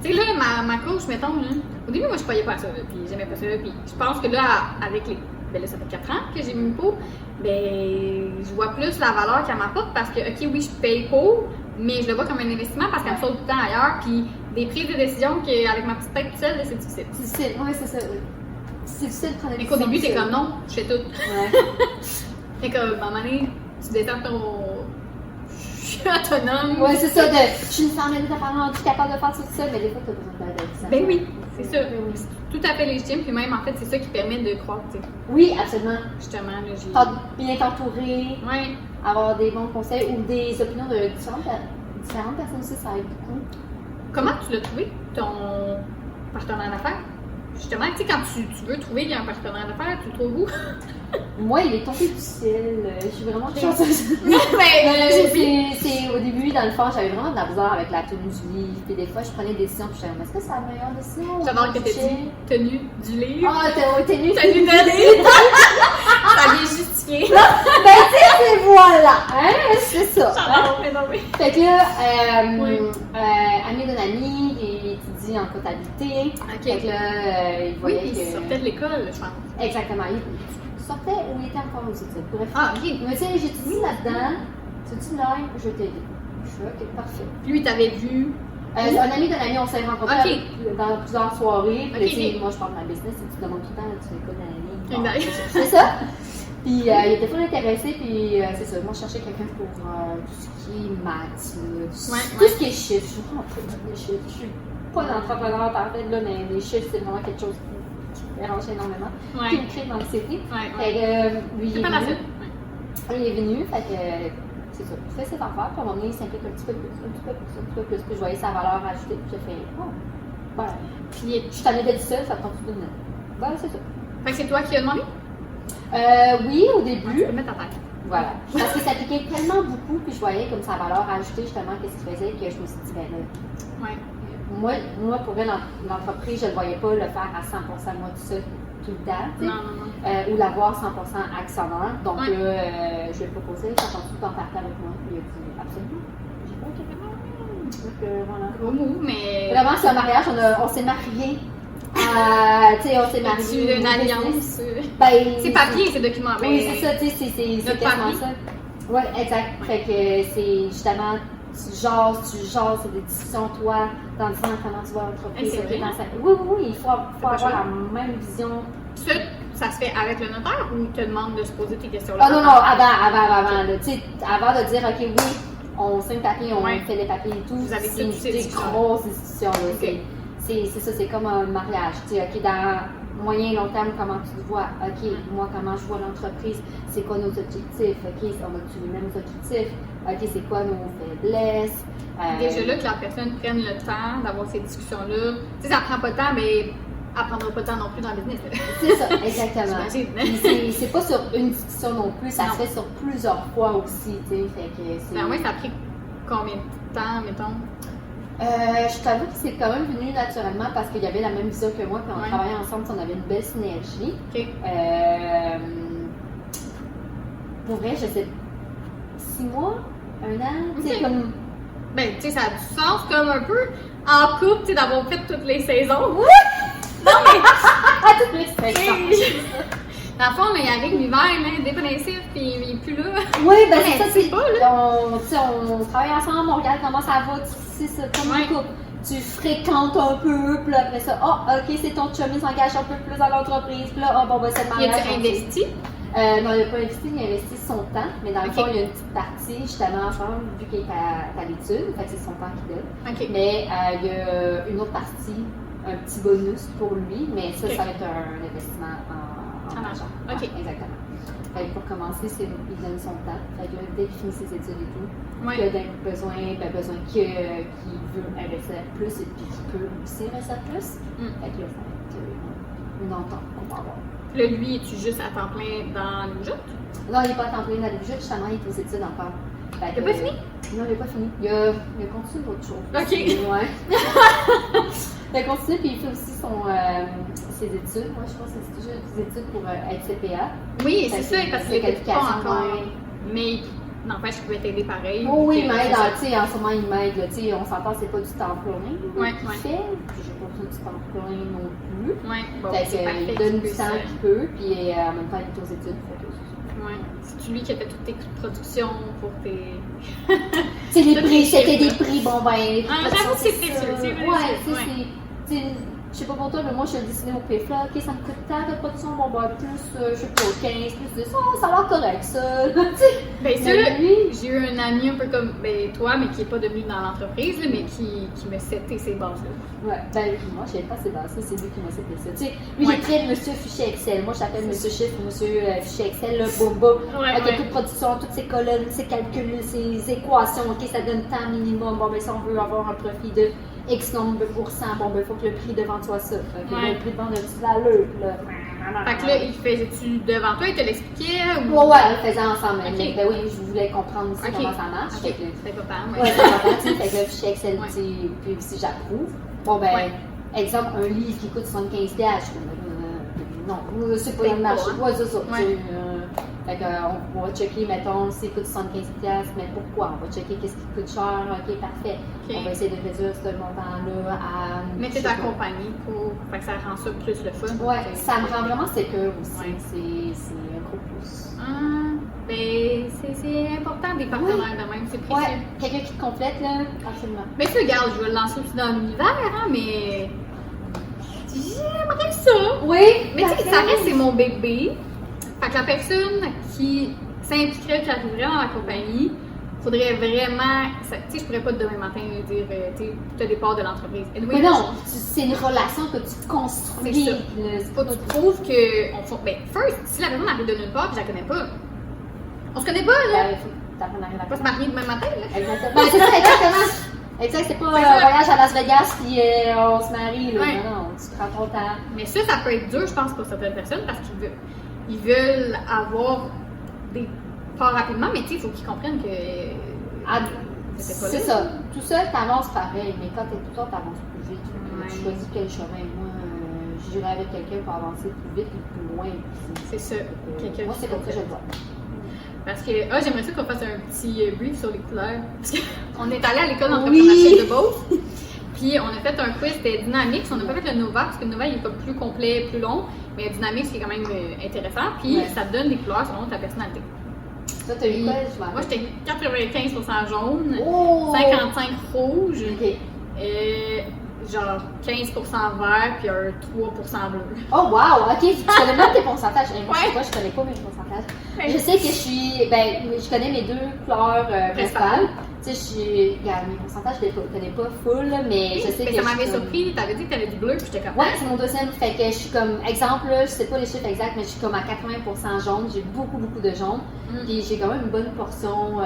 tu sais, là, ma coach, mettons, là, au début, moi, je croyais pas à ça, là, puis j'aimais pas ça, puis je pense que là, avec les. Ben là, ça fait 4 ans que j'ai mis pour, ben, je vois plus la valeur qu'elle m'apporte parce que, OK, oui, je paye pour, mais je le vois comme un investissement parce qu'elle me sauve du temps ailleurs, puis des prises de décision qu'avec ma petite tête toute seule, là, c'est difficile. C'est difficile, oui, c'est ça. C'est difficile de prendre des Mais qu'au début, t'es décisions comme non, je fais tout. Ouais. Fait que, à un moment donné, tu descends ton. Je suis autonome. Ouais, c'est ça. Je suis une femme indépendante, je suis capable de faire tout ça, mais des fois, tu as besoin d'aide. Ben oui, c'est ça. Oui. C'est tout à fait légitime, puis même en fait, c'est ça qui permet de croître, tu sais. Oui, absolument. Justement, là, j'ai. Bien t'entourer, Ouais. avoir des bons conseils ou des opinions de différentes personnes aussi, ça aide beaucoup. Comment tu l'as trouvé, ton partenaire d'affaires? Justement, tu sais, quand tu veux trouver un partenaire d'affaires, tu le trouves où? Moi, il est tombé du ciel. Je suis vraiment chanceuse. C'est au début, dans le fond, j'avais vraiment de la misère avec la tenue du livre. Puis des fois, je prenais des décisions. Puis je me disais, est-ce que c'est la meilleure décision? J'adore que t'aies dit tenue du livre. Ah, tenue Tenue de livre! Ça vient justifier. Ben, tu sais, voilà. Hein? C'est ça. J'adore, mais non, mais. Fait que là, Oui. ami d'un ami, il étudie en comptabilité. Ok. Fait que là, il Oui, voyait puis que. il sortait de l'école, je pense. Exactement. Il sortait ou il était encore aux études. Bref. Ah, ok. Mais tu sais, j'étudie là-dedans. Tu dis là, je vais t'aider. Je suis ok, parfait. Puis lui, t'avais vu. Un ami d'un ami, on s'est rencontrés Ok. dans plusieurs soirées. Puis Ok, tu sais, ok. moi, je parle de ma business. Et tu demandes tout le temps, tu fais quoi dans la vie? Exact. C'est ça. Puis il était full intéressé, puis c'est ça. Moi, je cherchais quelqu'un pour tout ce qui est maths, là, tout ce qui est chiffres. Je suis vraiment pas bonne des chiffres. Je suis pas une entrepreneur parfaite, là, mais les chiffres, c'est vraiment quelque chose qui me dérange énormément. Qui Ouais. me crée de l'anxiété. Ouais, Fait ouais. que lui, il C'est est pas la venu. seule. Ouais. Il est venu, fait que c'est ça. Il fait ses affaires, puis à un moment donné, il s'implique un petit peu plus, un petit peu plus, un petit peu plus. Puis je voyais sa valeur ajoutée, puis j'ai fait, oh, voilà. Puis, Je suis tannée d'être seule, ça tente de venir. Ben, c'est ça. fait que c'est toi qui as demandé? Oui, au Tu début. peux mettre ta tête. Voilà. Parce que ça piquait tellement beaucoup, puis je voyais comme sa valeur ajoutée, justement, qu'est-ce qu'il faisait, que je me suis dit, ben là, Ouais. moi pour vrai, l'entreprise, je ne le voyais pas le faire à 100% moi tout seul, tout le temps, tu sais. Non, non, non. Ou l'avoir 100% actionnaire. Donc Ouais. là, je lui ai proposé, ça tente tout en partant avec moi, puis il a dit, absolument. J'ai pas OK. Donc, voilà. Gros move, mais. Vraiment, c'est un mariage, on s'est mariés. Tu sais, on s'est mariés. Une alliance. Ben, C'est papier, c'est document. Oui, c'est ça, tu sais, c'est notre quasiment papier. ça. Oui, exact. Fait que c'est justement, tu jases, c'est des discussions, toi, dans le sens comment tu vois l'entreprise. C'est vrai. Oui, il faut pas avoir chouette. la même vision. Ça se fait avec le notaire ou il te demande de se poser tes questions-là? Ah non, avant. Là. Tu sais, avant de dire, OK, oui, on signe papier, on Ouais. fait les papiers et tout, Vous avez c'est toutes ces des discussions. grosses discussions. Là. Ok. C'est ça, c'est comme un mariage. Tu sais, OK, dans moyen et long terme, comment tu te vois? OK, moi, comment je vois l'entreprise? C'est quoi nos objectifs? OK, on a-tu les mêmes objectifs? OK, c'est quoi nos faiblesses? Déjà là, que la personne prenne le temps d'avoir ces discussions-là. Tu sais, ça prend pas de temps, mais elle prendra pas de temps non plus dans le business. C'est ça, exactement. J'imagine. Puis c'est pas sur une discussion non plus, ça Non. se fait sur plusieurs fois aussi, tu sais, fait que c'est... Ben oui, ça a pris combien de temps, mettons? Je t'avoue que c'est quand même venu naturellement parce qu'il y avait la même vision que moi, puis on Ouais. travaillait ensemble, puis on avait une belle synergie. OK. Pour vrai, je sais, 6 mois, 1 an, tu sais, Ok. comme... Ben, tu sais, ça a du sens comme un peu en couple, tu sais, d'avoir fait toutes les saisons. Ah, toutes les semaines. Dans le fond, là, il arrive l'hiver, là, dépressif, puis il est plus là. Oui, ben Mais c'est ça, c'est c'est pas, on travaille ensemble, on regarde comment ça va, c'est ça, comme Ouais. un couple. Tu fréquentes un peu, puis là, après ça, ok, c'est ton chum, il s'engage un peu plus dans l'entreprise, puis là, bon, ben, c'est le Il mariage. a investi. Non, il n'a pas investi, il a investi son temps, mais dans le Ok. fond, il y a une petite partie, justement, ensemble, vu qu'il est à l'étude, fait que c'est son temps qu'il donne. OK. Mais il y a une autre partie, un petit bonus pour lui, mais ça, Ok. ça va être un investissement en En argent. Ok. Ouais, exactement. Fait que pour commencer, il donne son temps. Fait que dès qu'il finit ses études et tout, Ouais. qu'il a besoin qu'il veut investir plus et puis qu'il peut aussi investir plus. Mm. Fait que là, ça va être une entente qu'on va avoir. Là, lui, es-tu juste à temps plein dans le jeu? Non, il n'est pas à temps plein dans le jeu, justement, il est aux études encore. Fait Il a que, pas fini? Non, il n'a pas fini. Il a continué d'autres choses. Ok. Ouais. Il a continué, puis il fait aussi ses études. Moi, je pense que c'est toujours des études pour être CPA. Oui, Fait c'est que ça, parce c'est qu'il était pas qualification, encore. ouais. Mais n'empêche qu'il pouvait t'aider pareil. Oh oui, il Puis, m'aide, c'est ça. tu sais, en ce moment, il m'aide, là, tu sais, on s'entend, c'est pas du temps plein Ouais, qu'il ouais. fait, puis j'ai pas besoin du temps plein non plus. Ouais, bon, Fait c'est parfait. qu'il donne qu'il du temps puisse, qu'il peut, puis en même temps, il est aux études, fait que Ouais. C'est lui qui a fait toutes tes productions pour tes. tu sais, les Toutes prix, les c'était chiffres, des là. prix, bon ben. Ah, j'avoue que c'est ça. précieux, c'est vrai, Ouais, tu sais, ouais. tu sais, je sais pas pour toi, mais moi, je suis dessinée au PIF, là, ok, ça me coûte tant de production, bon ben, plus, je sais pas, 15, plus de ça, ça a l'air correct, ça, tu sais. Ben, ça, Mais là, lui, j'ai eu un ami un peu comme ben, toi, mais qui n'est pas devenu dans l'entreprise, là, mais qui me settait ces bases-là. ouais, ben, moi, je savais pas c'est dans ça, c'est lui qui m'a fait ça. Tu sais, lui, il Ouais. est très monsieur fichier Excel. Moi, je t'appelle monsieur chiffre, monsieur fichier Excel, là, boum, boum. Ouais, Ok, ouais. toute production, toutes ces colonnes, ces calculs, ces équations, ok, ça donne temps minimum. Bon, ben, si on veut avoir un profit de X nombre de pourcents, bon, ben, il faut que le prix de vente soit ça. Fait que Ouais. le prix de vente de l'allure, là. Fait que là, il faisait-tu devant toi, il te l'expliquait ou. Ouais, ouais, on le faisait ensemble. Ok. Mais, ben oui, je voulais comprendre aussi Ok. comment ça marche. Ok, Fait que, c'est pas mal, ouais, ouais. c'est important, tu sais, fait que le fichier Excel, Ouais. tu sais, puis si j'approuve, bon, ben, Ouais. exemple, un livre qui coûte 75$, je suis comme, non, c'est pas Paye le marché. pas, hein. Ouais, c'est ça. Ouais. tu sais, fait que, on va checker, mettons, s'il coûte 75$, mais pourquoi? On va checker qu'est-ce qui coûte cher, ok, parfait. Ok. On va essayer de réduire ce montant-là à. Mais je t'es sais ta pas. compagnie pour. Fait que ça rend ça plus le fun. Ouais, T'sais. ça me rend vraiment sécure aussi. Ouais. C'est un gros plus. Ah, ben, c'est important des partenaires de même, c'est précieux. Ouais, quelqu'un qui te complète, là, absolument. Mais ça, regarde, je vais le lancer aussi dans l'univers, hein, mais. J'aimerais ça. Oui, Mais tu sais, ça reste, c'est mon bébé. Fait que la personne qui s'impliquerait, qui arriverait dans la compagnie, faudrait vraiment. Tu sais, je pourrais pas demain matin lui dire, tu sais, t'as des parts de l'entreprise. Anyway, Mais non, c'est une relation que tu construis. C'est ça. là, c'est faut que pas- tu prouves que. Ben, first, si la personne arrive de nulle part, puis je la connais pas. On se connaît pas, là. Ben, faut que t'apprennes à On va pas se relaxer. marier demain matin, là. Exactement. Ben, c'est ça, exactement. Exact, c'est pas C'est un ça. voyage à Las Vegas puis on se marie, là. Ouais. Non, non, tu prends ton temps. Mais ça peut être dur, je pense, pour certaines personnes parce qu'ils veulent avoir des parts rapidement, mais tu sais, il faut qu'ils comprennent que. Ah, c'est pas c'est là. ça. Tout seul, t'avances pareil, mais quand t'es tout seul, t'avances plus vite. Ouais. Tu choisis quel chemin. Moi, j'irai avec quelqu'un pour avancer plus vite et plus loin. C'est ça. Quelqu'un Moi, qui c'est comme ça que je le vois. Parce que, j'aimerais ça qu'on fasse un petit brief sur les couleurs. Parce qu'on est allé à l'école d'entrepreneuriat de Beauce. Puis on a fait un quiz, c'était Dynamix. On n'a pas fait le Nova parce que le Nova il est pas plus complet, plus long. Mais Dynamix c'est quand même intéressant. Puis ça te donne des couleurs selon ta personnalité. Toi, t'as eu quoi? Moi j'étais 95% jaune, Oh! 55 rouge, Ok. genre 15% vert, puis un 3% bleu. Oh wow! Ok, tu connais même tes pourcentages. Moi, Ouais. je connais pas mes pourcentages. Ouais. Je sais que je connais mes 2 couleurs principales. Tu sais, regarde, mes pourcentages, je les connais pas full, mais je sais que. Ça m'avait surpris, t'avais dit que t'avais du bleu, puis j'étais comme. Ouais, c'est mon deuxième. Fait que je suis comme, exemple, là, je sais pas les chiffres exacts, mais je suis comme à 80% jaune. J'ai beaucoup de jaune. Puis j'ai quand même une bonne portion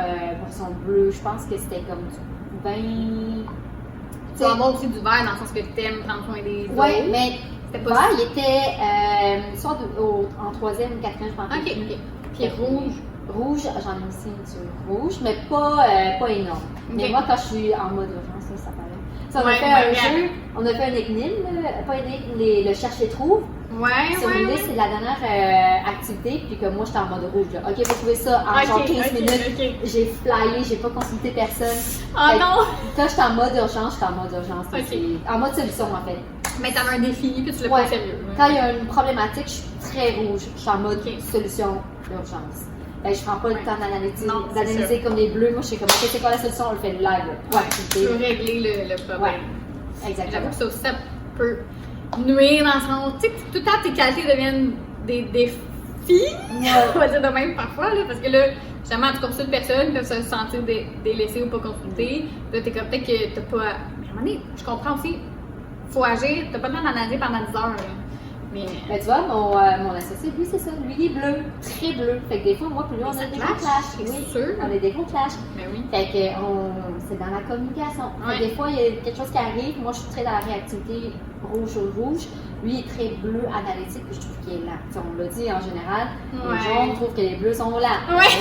bleue. Je pense que c'était comme du 20. Tu vas avoir aussi du vert dans le sens que t'aimes prendre soin des autres. Ouais, mais c'était vert, pas il était soit en 3e ou 4e, je pense. Ok. Puis rouge. Rouge, j'en ai aussi une sur rouge, mais pas énorme. Mais moi, quand je suis en mode urgence, ça paraît. Ça, on a fait un jeu, on a fait un énigme, pas une énigme, le cherche-et-trouve. Sur une liste, c'est la dernière activité, puis que moi, j'étais en mode rouge. Là. Ok, faut trouver ça en genre 15 minutes. J'ai flyé, j'ai pas consulté personne. Oh non! Quand j'étais en mode urgence, j'étais en mode urgence. En mode solution, en fait. Mais t'avais un défi, puis tu l'as pas sérieux. Quand il y a une problématique, je suis très rouge. Je suis en mode solution, urgence. Ben, je prends pas le temps d'analyser comme les bleus. Moi, je suis comme, ok, c'est quoi la solution? On le fait live. Tu veux régler le problème. Ouais, exactement. J'avoue que ça aussi, ça peut nuire dans le sens. Tu sais, tout le temps, tes qualités deviennent des défis. On va dire de même parfois, là, parce que là, justement, tu consultes personne, ils peuvent se sentir délaissés ou pas consultés. Là, t'es comme peut-être que t'as pas. Mais à un moment donné, je comprends aussi, faut agir, t'as pas le temps d'analyser pendant 10 heures. Là. Mais tu vois, mon associé, lui, c'est ça. Lui, il est bleu, très bleu. Fait que des fois, moi, puis lui, on a des gros clashs. C'est sûr. On a des gros clashs. Mais oui. Fait que c'est dans la communication. Ouais. Fait que des fois, il y a quelque chose qui arrive. Moi, je suis très dans la réactivité rouge sur rouge. Lui, il est très bleu analytique, puis je trouve qu'il est lent. T'sais, on l'a dit en général. Les jaunes trouvent que les bleus sont lents. Ouais,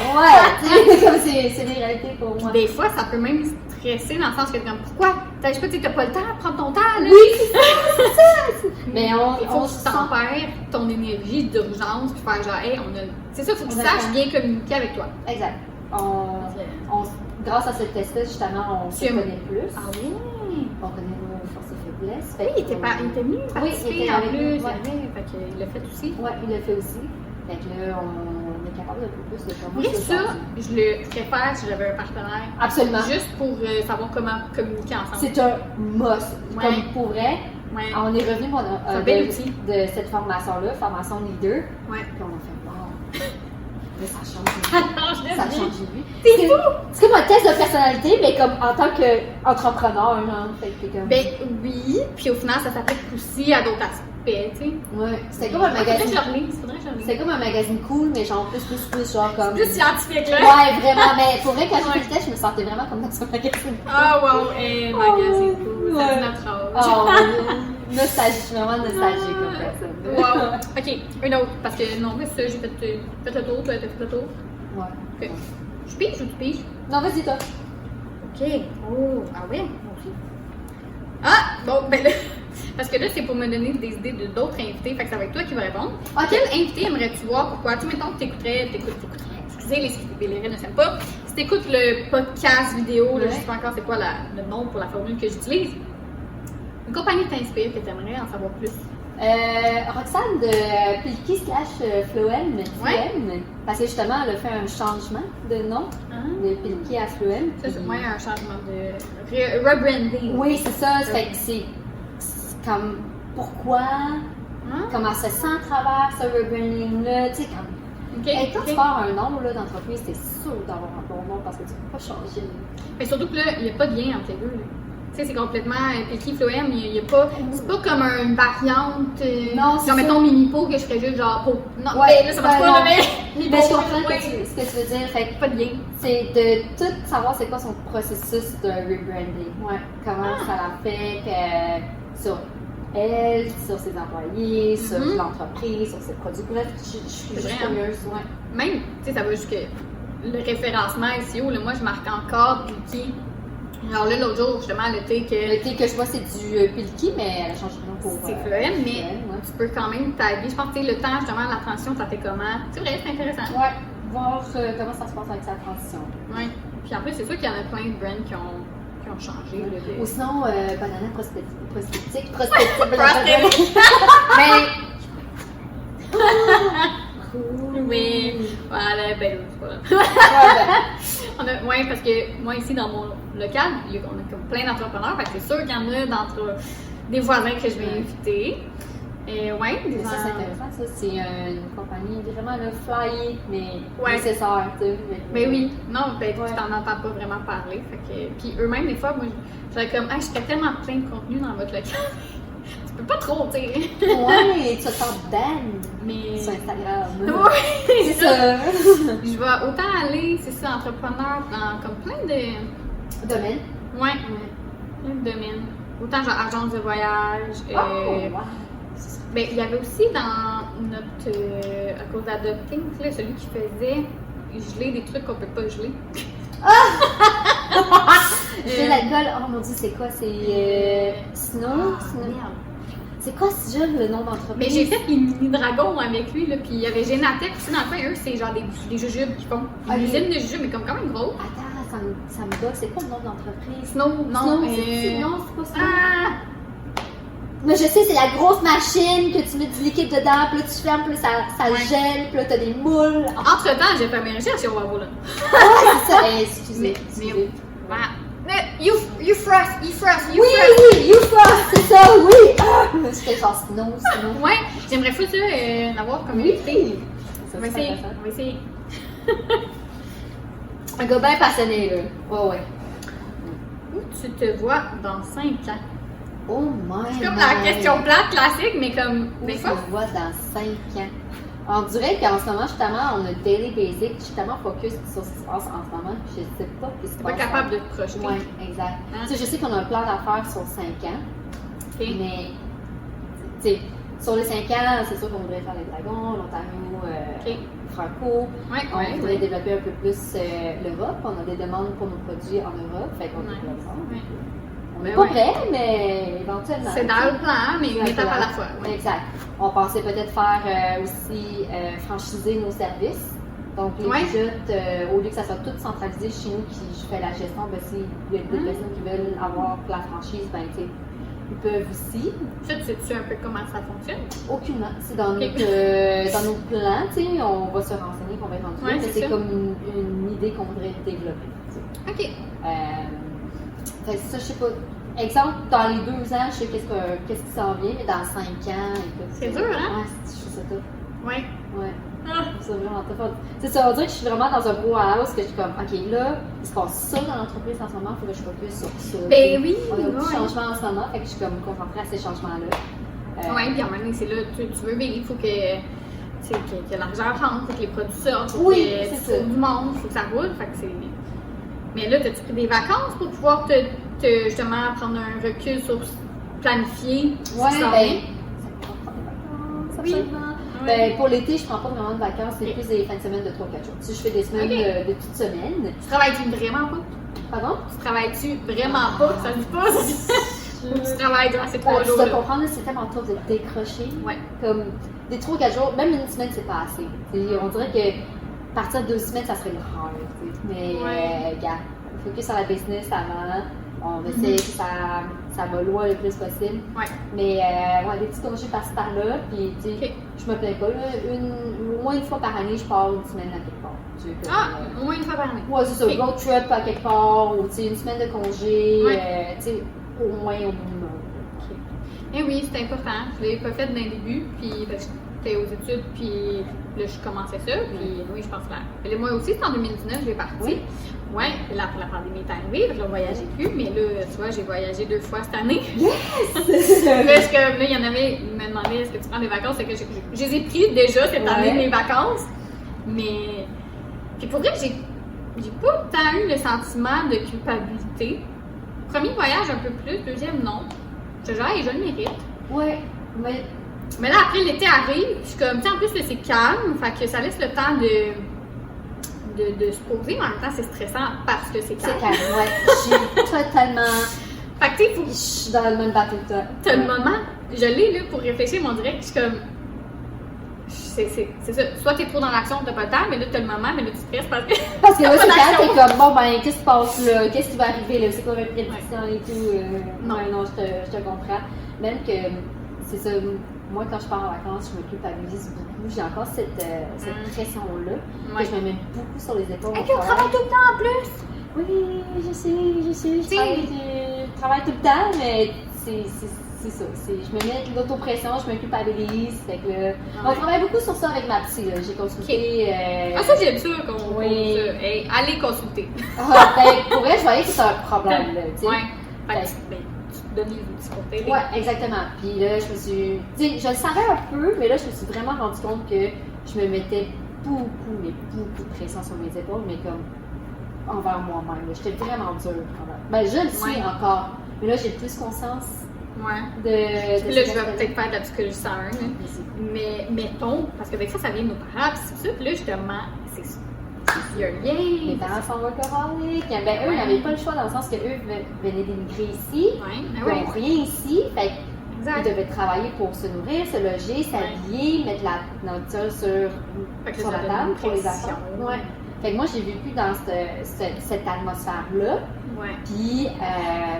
comme c'est des réalités pour moi. Des fois, ça peut même stresser dans le sens que t'es comme, pourquoi? Je sais pas, t'as pas le temps, prends ton temps, là. Oui, c'est ça! Mais il faut que tu tempères ton énergie d'urgence, puis faire genre, hey, c'est ça, il faut que tu saches bien communiquer avec toi. Exact. Grâce à cette test-là, justement, on se connaît plus. Ah oui? On connaît nos forces et faiblesses. Oui, il était venu participer en plus. Fait qu'il l'a fait aussi. Oui, il l'a fait aussi. Fait que là, on est capable d'un peu plus de comment oui, ça, je le ferais faire si j'avais un partenaire. Absolument. Juste pour savoir comment communiquer ensemble. C'est un must. Comme pour vrai, on est revenu de cette formation-là, formation leader. Ouais. Puis on a fait wow. Mais ça change. Ça change de vie. C'est fou! C'est comme un test de personnalité, mais comme en tant qu'entrepreneur, genre. Fait que comme... Ben oui, puis au final, ça s'applique aussi à d'autres aspects, tu sais. Ouais, c'était comme un magazine. Faudrait que je relise. C'était comme un magazine cool, mais genre plus, genre comme. Plus scientifique, là. Ouais, vraiment. Mais pour vrai, quand j'ai fait le test, je me sentais vraiment comme dans un magazine. Ah, wow, magazine cool. Ça dit notre âge. Oh, nostalgie, je suis vraiment nostalgique comme personne. Wow. Ok, une autre. Parce que non, mais ça, j'ai fait le tour, toi, t'as fait le tour. Ouais. Ok. Je pige ou tu piges? Non, vas-y, toi. Ok. Oh, ah ouais? Ok. Ah, bon, ben là. Parce que là, c'est pour me donner des idées d'autres invités. Fait que ça va être toi qui vas répondre. Ok. Quel invité aimerais-tu voir? Pourquoi? Tu sais, mettons que t'écouterais. Excusez, les rires ne s'aiment pas. Si t'écoutes le podcast vidéo, là, je sais pas encore c'est quoi le nom pour la formule que j'utilise. Une compagnie t'inspire que t'aimerais en savoir plus? Roxane de Pilki / Floem. Parce que justement, elle a fait un changement de nom de Pilki à Floem. Ça, c'est un changement de rebranding. Oui, c'est ça. Fait que c'est comme pourquoi, comment elle se sent à travers ce rebranding-là. Tu sais, comme. Et quand tu pars un nom d'entreprise, t'es sûr d'avoir un bon nom parce que tu peux pas changer. Mais surtout que là, il n'y a pas de lien entre les deux. Tu sais, c'est complètement Pilki Floem, il n'y a pas. C'est pas comme une variante. Non, c'est. Genre, mettons Minipo que je ferais juste genre peau. Non, ouais, là, ça marche pas, mais. Mais je comprends ce que tu veux dire. Fait pas de lien. C'est de tout savoir c'est quoi son processus de rebranding. Ouais. Comment ça l'affecte sur elle, sur ses employés, sur l'entreprise, sur ses produits. Bref, je suis juste curieuse. Ouais. Même, tu sais, ça va jusque le référencement SEO. Là, moi, je marque encore Pilki. Alors là, l'autre jour, justement, le thé que je vois, c'est du Pilki, mais elle a changé de nom pour. C'est Floem, mais tu peux quand même taguer. Je pense que le temps, justement, la transition, ça fait comment? C'est vrai, c'est intéressant. Ouais. voir comment ça se passe avec sa transition. Oui. Puis en plus, c'est sûr qu'il y en a plein de brands qui ont changé. Ou sinon, banana prospectique. Mais. Cool. Oui, voilà, ben, voilà. Ouais, parce que moi, ici, dans mon local, on a comme plein d'entrepreneurs. Fait que c'est sûr qu'il y en a d'entre des voisins que je vais inviter. Et ouais, ça, c'est intéressant, ça. C'est une compagnie vraiment le flyée, mais nécessaire, tu sais. Ben oui, non, ben tu t'en entends pas vraiment parler. Fait que, puis eux-mêmes, des fois, moi, je fais comme, je fais tellement plein de contenu dans votre local. Tu peux pas trop, tu sais. Ouais, tu te sens ban sur Instagram. Oui, c'est ça. Je vais autant aller, c'est ça, entrepreneur dans comme plein de domaines. Ouais, plein de domaines. Autant genre agence de voyage. Ben, il y avait aussi dans notre. À cause d'Adopting, celui qui faisait geler des trucs qu'on peut pas geler. Geler l'alcool, oh mon dieu, c'est quoi? C'est Snow? Merde. C'est quoi déjà le nom d'entreprise? Mais j'ai fait les mini-dragons avec lui, là, puis il y avait Génatec aussi dans le coin. Eux, c'est genre des jujubes qui font. Une usine de jujubes, mais comme quand même gros. Attends, ça me bug. C'est quoi le nom d'entreprise? Snow, non. Non, c'est pas ça. Mais je sais, c'est la grosse machine que tu mets du liquide dedans, puis là tu fermes, puis là ça gèle, puis là t'as des moules. Entre-temps, j'ai fait mes recherches sur Wavo, là. C'est ça, excusez. You frost. Oui, you frost, c'est ça, oui! C'était genre Snow. Ouais, j'aimerais fou ça, d'avoir comme invité. On va essayer. Un gars bien passionné, là. Ouais. Où tu te vois dans 5 ans? Oh my C'est comme la question plate classique, mais comme des fois. Où tu te vois dans 5 ans? On dirait qu'en ce moment, justement, on a Daily Basic, je suis tellement focus sur ce qui se passe en ce moment, je sais pas ce qui se passe. Pas capable de te projeter. Oui, exact. Tu sais, je sais qu'on a un plan d'affaires sur 5 ans, mais, tu sais, sur les 5 ans, c'est sûr qu'on voudrait faire les dragons, l'Ontario, Franco. On voudrait développer un peu plus l'Europe. On a des demandes pour nos produits en Europe, fait qu'on développe ça. On n'est pas prêt, mais éventuellement. C'est dans le plan, mais une étape à la fois. Exact. On pensait peut-être faire aussi franchiser nos services. Donc, les pilotes, au lieu que ça soit tout centralisé chez nous, qui fait la gestion, ben, s'il y a des personnes qui veulent avoir la franchise, ben, tu sais, ils peuvent aussi. Ça, tu sais-tu un peu comment ça fonctionne? Aucunement. C'est dans nos plans, tu sais, on va se renseigner, qu'on va être rendu là, mais c'est comme une idée qu'on voudrait développer. T'sais. OK. Ça, je sais pas. Exemple, dans les 2 ans, je sais qu'est-ce qui s'en vient, mais dans 5 ans, écoute. C'est dur, hein? Ouais, je trouve ça top. Ouais. C'est vraiment top. C'est ça, on dirait que je suis vraiment dans un gros house que je suis comme, OK, là, il se passe ça dans l'entreprise en ce moment, il faut que je focus sur ça. Ben oui! On a beaucoup de changements en ce moment, fait que je suis comme concentrée à ces changements-là. Oui, puis en même temps, c'est là, tu veux vivre, il faut que l'argent rentre, faut que les produits sortent, faut que du monde, il faut que ça roule, fait que c'est... Mais là, t'as-tu pris des vacances pour pouvoir justement prendre un recul sur planifier? Ouais, ben, ça prend des vacances, absolument. Ben, pour l'été, je prends pas vraiment de vacances, c'est plus des fins de semaine de 3-4 jours. Si je fais des semaines de petites semaines. Tu travailles-tu vraiment pas? Pardon? Tu travailles-tu vraiment pas? Ça dit pas? Ou tu travailles dans ces 3 jours? Tu dois comprendre, c'est tellement tough de décrocher. Ouais. Comme des 3-4 jours, même une semaine, c'est pas assez. On dirait que partir de 2 semaines, ça serait le rare. Mais, regarde, focus sur la business avant. On essaie que ça va loin le plus possible. Ouais. Mais, des petits congés par-ci par-là. Puis, tu sais, je me plains pas. Là, au moins une fois par année, je pars une semaine à quelque part. Au moins une fois par année. Ouais, c'est ça. Road trip à quelque part. Ou, tu sais, une semaine de congé. Tu sais, au moins au minimum. Eh oui, c'est important. Je l'ai pas fait dès le début. Puis, j'étais aux études. Puis, là, je commençais ça. Puis, oui, je pense là. Moi aussi, c'est en 2019, j'ai parti. Oui. Ouais, puis là, après la pandémie est arrivée, je ne voyageais plus, mais là, tu vois, j'ai voyagé 2 fois cette année. Yes! là, il y en avait, ils me demandaient est-ce que tu prends des vacances? C'est que je les ai pris déjà cette année, mes vacances. Mais, puis pour vrai, j'ai pas tant eu le sentiment de culpabilité. Premier voyage, un peu plus, deuxième, non. Je le mérite. Ouais, mais là, après, l'été arrive, je suis comme, tu sais, en plus, là, c'est calme, fait que ça laisse le temps de se poser, mais en même temps, c'est stressant parce que c'est calme. C'est calme, ouais. Je suis totalement... Fait que tu sais, je suis dans le même bateau que toi. T'as le moment, je l'ai là pour réfléchir, mais on dirait que je suis comme... c'est ça. Soit t'es trop dans l'action, t'as pas le temps, mais là, t'as le moment, mais là, tu stresses parce que. Parce que là, t'as c'est pas quand d'action. t'es comme, bon, ben, qu'est-ce qui se passe là? Qu'est-ce qui va arriver là? C'est quoi ma prédiction et tout? Non. Ouais, non, je te comprends. Même que, c'est ça, moi, quand je pars en vacances, je me culpabilise beaucoup. J'ai encore cette pression-là, Ouais. que je me mets beaucoup sur les épaules. Et puis, on travaille tout le temps en plus! Oui, je sais, je travaille tout le temps, mais c'est ça. Je me mets de l'autopression, je me culpabilise. Fait que, on travaille beaucoup sur ça avec ma psy. Là. J'ai consulté. Ah, ça, j'aime ça qu'on Oui. ça. Hey, allez consulter. Pour elle, je voyais que c'était un problème. Là, tu sais. Ouais. Fait que, tu te donnes les outils pour t'aider. Ouais, exactement. Puis là, je me suis. Tu sais, je le savais un peu, mais là, je me suis vraiment rendu compte que je me mettais beaucoup de pression sur mes épaules, mais comme envers moi-même. Là. J'étais vraiment dure. Ben, je le suis Ouais. encore. Mais là, j'ai plus conscience Ouais. de. Puis là, je vais peut-être faire de la psychologie 101, mais mettons, parce que avec ça vient de nos parents, puis c'est ça, puis là, justement, c'est ça. Il y a un Mes lien. parents sont workaholics. Ben, eux, Ouais. ils n'avaient pas le choix dans le sens que eux venaient d'émigrer ici. Ouais, Ils ben ouais. n'ont rien ici. Fait qu'ils Exact. devaient travailler pour se nourrir, se loger, s'habiller, mettre la nourriture Fait que sur ça la donne table une pour les pression. affaires. Ouais. Fait que moi, j'ai vécu dans cette atmosphère-là. Ouais. Puis,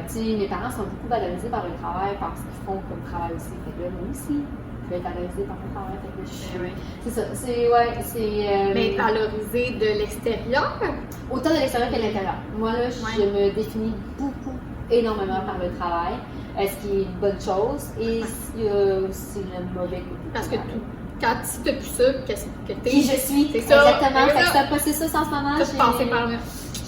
tu sais, mes parents sont beaucoup valorisés par le travail, par ce qu'ils font comme travail aussi. Fait que là, moi aussi, je vais être valorisée par mon travail. Fait que je suis. Ouais. C'est ça. C'est. Mais valorisé de l'extérieur. Autant de l'extérieur que de l'intérieur. Moi, là, je me définis beaucoup, énormément par le travail, ce qui est une bonne chose, et c'est le mauvais côté. Parce que quand tu n'as plus ça, qu'est-ce que t'es? Qui je suis, C'est ça. exactement. C'est Fait que ça. c'est un processus en ce moment. Tout passer par là.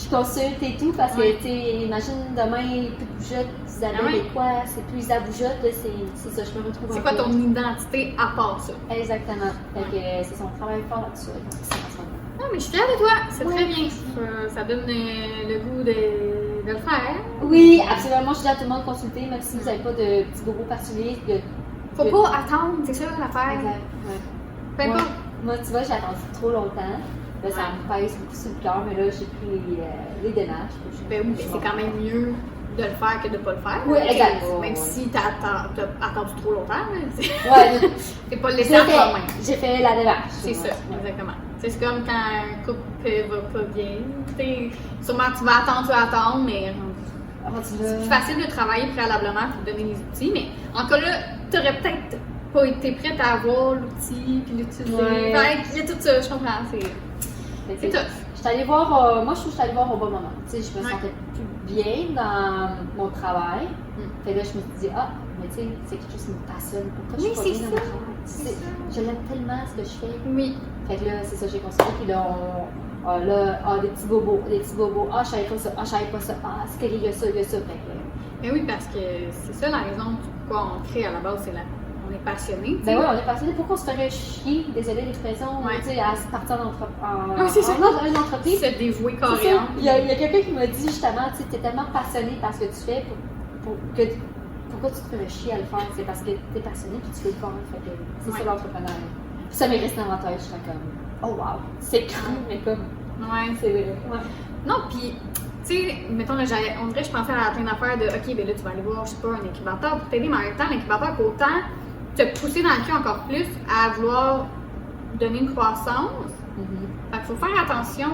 Je consulte et tout, parce Ouais. que, tu sais, imagine demain, plus de bougeotte, Isabelle Ah ouais. et quoi, c'est plus Isabelle bougeotte, là, c'est ça, je me retrouve C'est un quoi peu. ton identité à part ça? Exactement. Fait que c'est son travail fort là-dessus. C'est en ce moment. Non, mais je suis fière de toi. C'est Ouais. très bien. Ça donne le goût de le faire. Oui, absolument. Moi, je dis à tout le monde de consulter, même si vous n'avez pas de petits bobos particuliers. Faut pas attendre, c'est ça l'affaire. Exact. Ouais. Peu Moi, importe. moi, tu vois, j'ai attendu trop longtemps. Là, ça me pèse beaucoup sur le cœur, mais là, j'ai pris les démarches. Ben oui, mais c'est quand même mieux de le faire que de ne pas le faire. Oui, exact. Même si t'as attendu trop longtemps, là, Ouais, c'est pas le laisser à toi-même. j'ai fait la démarche. C'est ça, Ouais. exactement. C'est comme quand un couple va pas bien. T'sais, sûrement tu vas attendre, mais Rendu c'est plus là. facile de travailler préalablement pour donner les outils. Mais encore là, t'aurais peut-être pas été prête à avoir l'outil puis l'utiliser. Ouais. Fait qu'il y a tout ça, je comprends. Fait que C'est tough. J'étais allée voir, moi je trouve que j'étais allée voir au bon moment. Tu sais, je me Ouais. sentais plus bien dans mon travail. Mm. Fait là, je me suis dit, ah, mais tu sais, c'est quelque chose qui me passionne. Pourquoi je Oui, suis pas c'est bien ça. dans mon travail? C'est C'est- ça. Je l'aime tellement ce que je fais. Oui. Fait que là, c'est ça, j'ai consulté. Puis là, des petits bobos, Ah, je savais pas ça. Ah, je savais pas ça. Ah, c'est qu'il y a ça, il y a ça. Fait que, Mais oui, parce que c'est ça la raison pourquoi on crée à la base, c'est on est passionné. ben oui, on est passionné. Pourquoi on se ferait chier, désolé l'expression, Ouais. tu sais, à partir Oui, c'est ça. une entreprise? Se dévouer C'est ça. carrément. Il y a quelqu'un qui m'a dit justement, tu sais, t'es tellement passionné par ce que tu fais, pourquoi tu te ferais chier à le faire? C'est parce que t'es passionné et tu veux le faire. Fait que c'est Ouais. ça l'entrepreneuriat. Puis ça m'est resté en tête, je serais comme, oh wow, c'est cru, mais comme, Ouais. c'est vrai. Ouais. Non, puis, tu sais, mettons, là, on dirait que je pensais à plein d'affaires de, OK, ben là, tu vas aller voir, je sais pas, un incubateur pour t'aider, mais en même temps, l'incubateur peut autant te pousser dans le cul encore plus à vouloir donner une croissance. Fait qu'il faut faire attention,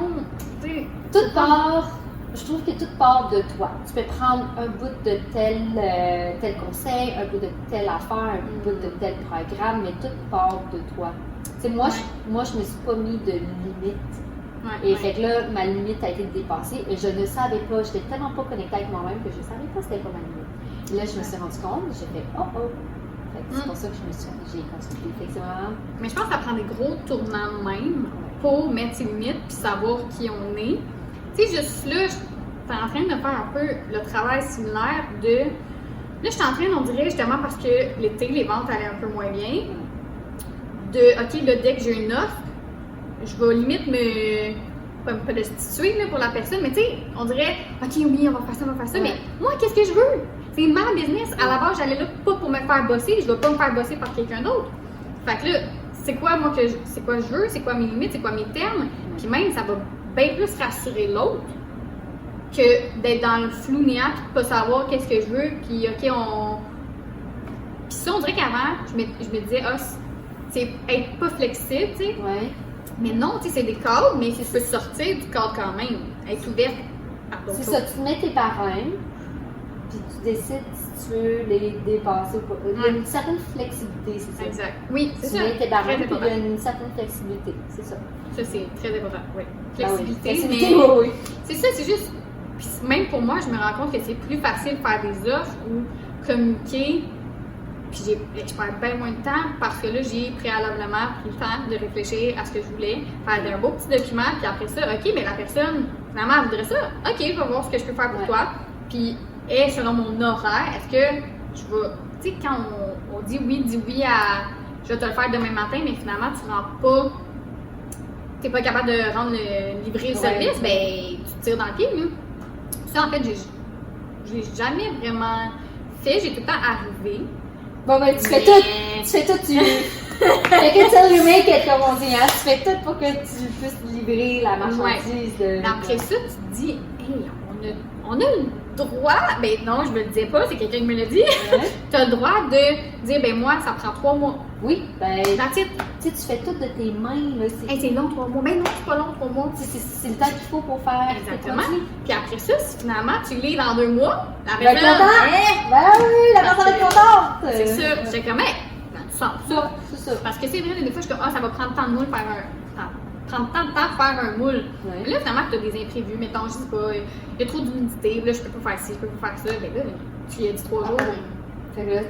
tu sais. Toute part, je trouve que toute part de toi. Tu peux prendre un bout de tel conseil, un bout de telle affaire, un bout de tel programme, mais toute part de toi. Tu sais, moi, Ouais. moi, je me suis pas mis de limite. Ouais, Et fait que là, ma limite a été dépassée et je ne savais pas, j'étais tellement pas connectée avec moi-même que je savais pas c'était quoi ma limite. Et là, je me suis rendu compte, j'ai fait oh oh. Fait que c'est pour ça que j'ai consulté. Fait que c'est vraiment. Mais je pense que ça prend des gros tournants de même pour mettre ses limites puis savoir qui on est. Tu sais, juste là, j'étais en train de faire un peu le travail similaire de. Là, je suis en train, on dirait justement parce que l'été, les ventes allaient un peu moins bien, de OK, là, dès que j'ai une offre, je vais limite pas de situer là, pour la personne, mais tu sais, on dirait OK, oui, on va faire ça, Ouais. mais moi, qu'est-ce que je veux? C'est ma business. À la base, j'allais là pas pour me faire bosser, je vais pas me faire bosser par quelqu'un d'autre. Fait que là, c'est quoi moi c'est quoi je veux, c'est quoi mes limites, c'est quoi mes termes, puis même ça va bien plus rassurer l'autre que d'être dans le flou néant puis de pas savoir qu'est-ce que je veux, puis OK, Puis ça, on dirait qu'avant, je me disais, ah, c'est être pas flexible, tu sais. Ouais. Mais non, tu sais, c'est des cadres, mais tu peux sortir du cadre quand même. Être ouverte à d'autres C'est choses. ça, tu mets tes parrains, puis tu décides si tu veux les dépasser ou pas. Il y a une certaine flexibilité, c'est ça. Exact. Oui, c'est Tu ça. mets tes parrains, Très puis il y important. a une certaine flexibilité, c'est ça. Ça, c'est très important, oui. Ah oui. Flexibilité, Flexibilité, mais... oui, oui. C'est ça, c'est juste... Puis même pour moi, je me rends compte que c'est plus facile de faire des offres ou communiquer. Puis je perds bien moins de temps parce que là, j'ai préalablement pris le temps de réfléchir à ce que je voulais, faire un beau petit document, puis après ça, OK, mais la personne, finalement, elle voudrait ça. OK, je vais voir ce que je peux faire pour toi. Puis, et selon mon horaire, est-ce que je vais... Tu sais, quand on dit oui à... Je vais te le faire demain matin, mais finalement, tu ne rends pas... Tu n'es pas capable de rendre livrer le service, ben tu te tires dans le pied, là. Ça, en fait, je l'ai jamais vraiment fait. J'ai tout le temps arrivé. Bon, ben, tu fais tout, tu fais que tu le remake, comme on dit, hein. Tu fais tout pour que tu puisses livrer la marchandise. Mais après ça, tu te dis, hey, on a le droit, ben non, je me le disais pas, c'est quelqu'un qui me l'a dit. Ouais. Tu as le droit de dire, ben moi, ça prend 3 mois. Oui, ben, That's it. tu sais, tu fais tout de tes mains, là. Hey, c'est long, 3 mois. Ben non, c'est pas long, 3 mois. C'est le temps qu'il faut pour faire. Exactement. pour Puis après ça, si finalement tu lis dans 2 mois, la Ben, personne, content. Ben oui, la personne est contente. c'est ça. J'étais comme, hey, ben, tu sens ça. C'est ça. Parce que c'est vrai, des fois, je suis comme, ça va prendre tant de moule faire prendre tant de temps faire un moule. Ouais. Mais là, finalement, tu as des imprévus. Mettons, je sais pas, il y a trop d'humidité, là, je peux pas faire ci, je peux pas faire ça. Ben là, tu y as dit 3 jours. Fait que là,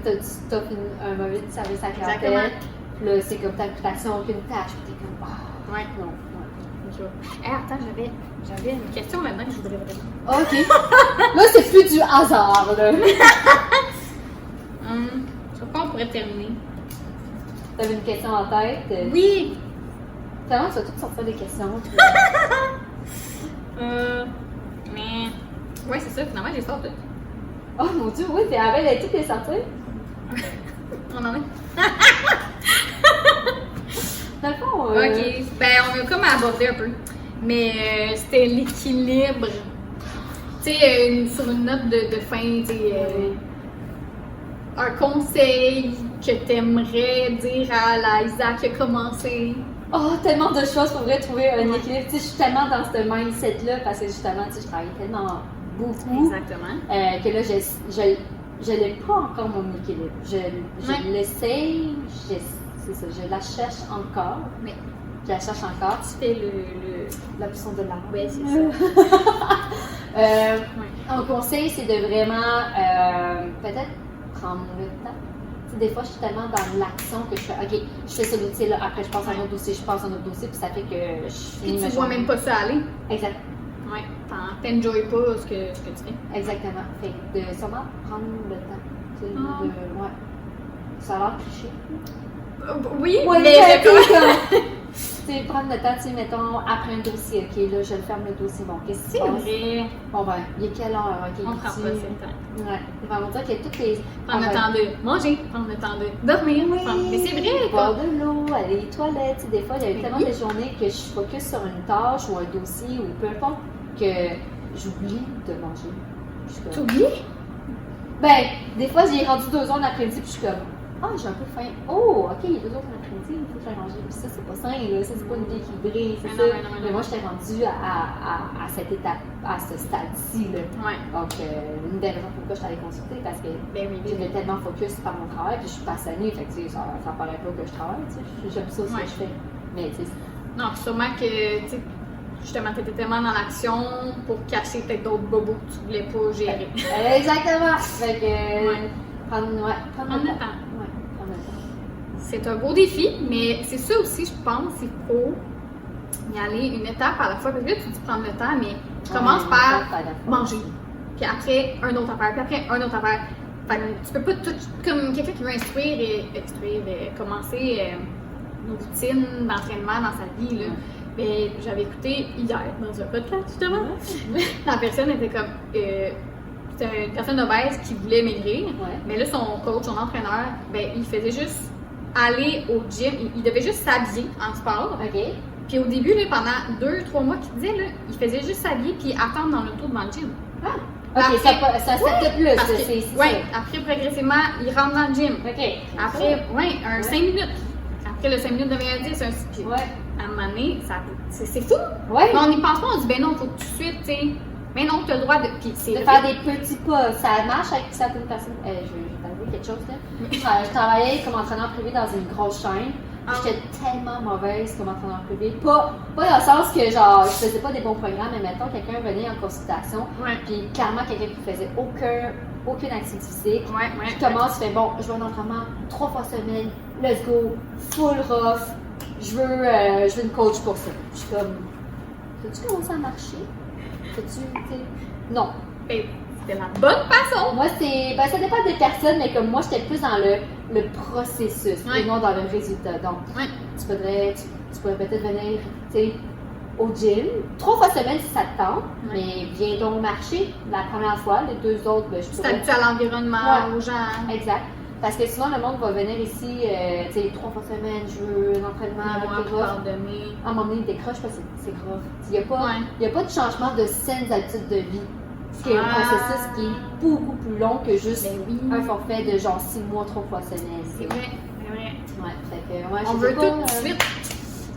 t'offres un mauvais service à clientèle. Exactement. Puis là, c'est comme ta réputation, aucune tâche. Puis t'es comme, ah, Ouais. non. Ouais. Attends, j'avais une question maintenant que je voudrais vraiment. Ok. Là, c'est plus du hasard, là. Sur quoi on pourrait terminer? T'avais une question en tête. Oui! Finalement, tu vas toutes sortir des questions. Mais. Ouais, c'est ça, finalement, j'ai sorti. Oh mon dieu, oui, t'es à veille de toutes les sorties. On en est. Dans le fond, Ok, ben on a comme abordé un peu. Mais c'était l'équilibre. Tu sais, sur une note de fin, tu sais, un conseil que t'aimerais dire à la Isa qui a commencé. Oh, tellement de choses pour vrai trouver un équilibre. Tu sais, je suis tellement dans ce mindset-là parce que justement, tu sais, je travaille tellement beaucoup Exactement. que là, je n'ai pas encore mon équilibre. Je l'essaye, c'est ça, je la cherche encore. Mais Je la cherche encore. tu fais L'option de l'arbre. Ouais, c'est ça. Un conseil, c'est de vraiment peut-être prendre le temps. Tu sais, des fois, je suis tellement dans l'action que je fais, OK, je fais ce dossier-là, après je passe à un autre dossier, je passe à un autre dossier, puis ça fait que je Puis finis tu ma vois journée. même pas ça aller. Exact. Ouais. T'enjoys pas ce que tu fais. Exactement. Fait que de sûrement prendre le temps. Tu sais, Ah. ouais. Ça a l'air cliché. Oui, Ouais, mais mais je comme. Tu sais, prendre le temps, tu sais, mettons, après un dossier, OK, là, je le ferme le dossier. Bon, qu'est-ce qui se c'est passe? vrai. Bon, ben, il est quelle heure? OK, On prend ici. pas ce temps. Ouais. On va dire qu'il y a toutes les. Prendre le temps de manger, prendre le temps de dormir. Oui, Mais c'est vrai, boire quoi. de l'eau, aller aux toilettes. Tu sais, des fois, il y a eu Mais tellement oui. de journées que je focus sur une tâche ou un dossier ou peu importe que j'oublie de manger. Je suis comme- T'oublies? Ben, des fois, j'ai rendu 2 heures l'après-midi, puis je suis comme, ah, j'ai un peu faim. Oh, ok, il est 2 heures l'après-midi, il faut que j'aille manger. Puis ça, c'est pas sain, là. Ça, c'est pas une vie équilibrée, c'est Mais ça. non, mais non, mais non. Mais moi, j'étais rendue à cette étape, à ce stade-ci, là. Ouais. Donc, une des raisons pourquoi je t'allais consulter, parce que Ben oui, j'étais tellement focus par mon travail, puis je suis passionnée, fait que, tu sais, ça paraît pas que je travaille, tu sais. J'aime ça aussi Ouais. que je fais. Mais, tu sais, Non, puis sûrement que, tu sais, justement, t'étais tellement dans l'action pour cacher peut-être d'autres bobos que tu voulais pas gérer. exactement. Fait que, Ouais. prendre En le même temps. temps. Ouais, prendre le temps. C'est un beau défi, mais c'est ça aussi, je pense, il faut y aller une étape à la fois. Parce que là, tu dis prendre le temps, mais tu commences Ouais, par une étape à la fois. manger. Puis après, un autre affaire. Puis après, un autre affaire. Fait que tu peux pas tout. Comme quelqu'un qui veut commencer une routine d'entraînement dans sa vie, là. Mais j'avais écouté hier dans un podcast, justement. La personne était comme. C'était une personne obèse qui voulait maigrir. Ouais. Mais là, son coach, son entraîneur, ben, il faisait juste aller au gym. Il devait juste s'habiller en sport. OK. Puis au début, là, pendant 2-3 mois qu'il disait, là, il faisait juste s'habiller puis attendre dans l'auto devant le gym. OK, Après- ça fait plus, Parce que, c'est ouais, après, progressivement, il rentre dans le gym. ça. OK. Après, ouais, 5 minutes. Après, le 5 minutes devient à 10, puis Ouais. à un moment donné, c'est fou. Ouais. Mais on n'y pense pas, on dit, ben non, faut tout de suite, tu sais. Mais non, t'as le droit de. Puis c'est De faire des petits pas. Ça marche avec certaines personnes. Je vais t'avouer quelque chose, là. Je travaillais comme entraîneur privé dans une grosse chaîne. J'étais tellement mauvaise comme entraîneur privé. Pas dans le sens que, genre, je faisais pas des bons programmes, mais mettons, quelqu'un venait en consultation, puis clairement, quelqu'un qui faisait aucune activité physique. Qui commence, fait bon, je veux un entraînement 3 fois semaine, let's go, full rough, je veux une coach pour ça. Je suis comme, t'as-tu commencé à marcher? T'as-tu, non. Ben, c'était la bonne façon. Moi, ça dépend des personnes, mais comme moi, j'étais plus dans le processus et non dans le résultat. Donc, tu pourrais peut-être venir, au gym 3 fois semaine si ça te tente, mais viens donc marcher la première fois, les 2 autres, ben, je pourrais... C'est habitué à l'environnement, aux gens. Exact. Parce que sinon, le monde va venir ici, 3 fois semaine, je veux un entraînement avec rough. À un moment donné, il décroche parce que c'est grave. Il n'y a pas de changement de saines habitudes de vie. C'est un processus qui est beaucoup plus long que juste un forfait de genre 6 mois, 3 fois semaine. C'est vrai. Ouais, fait que, on veut tout de suite.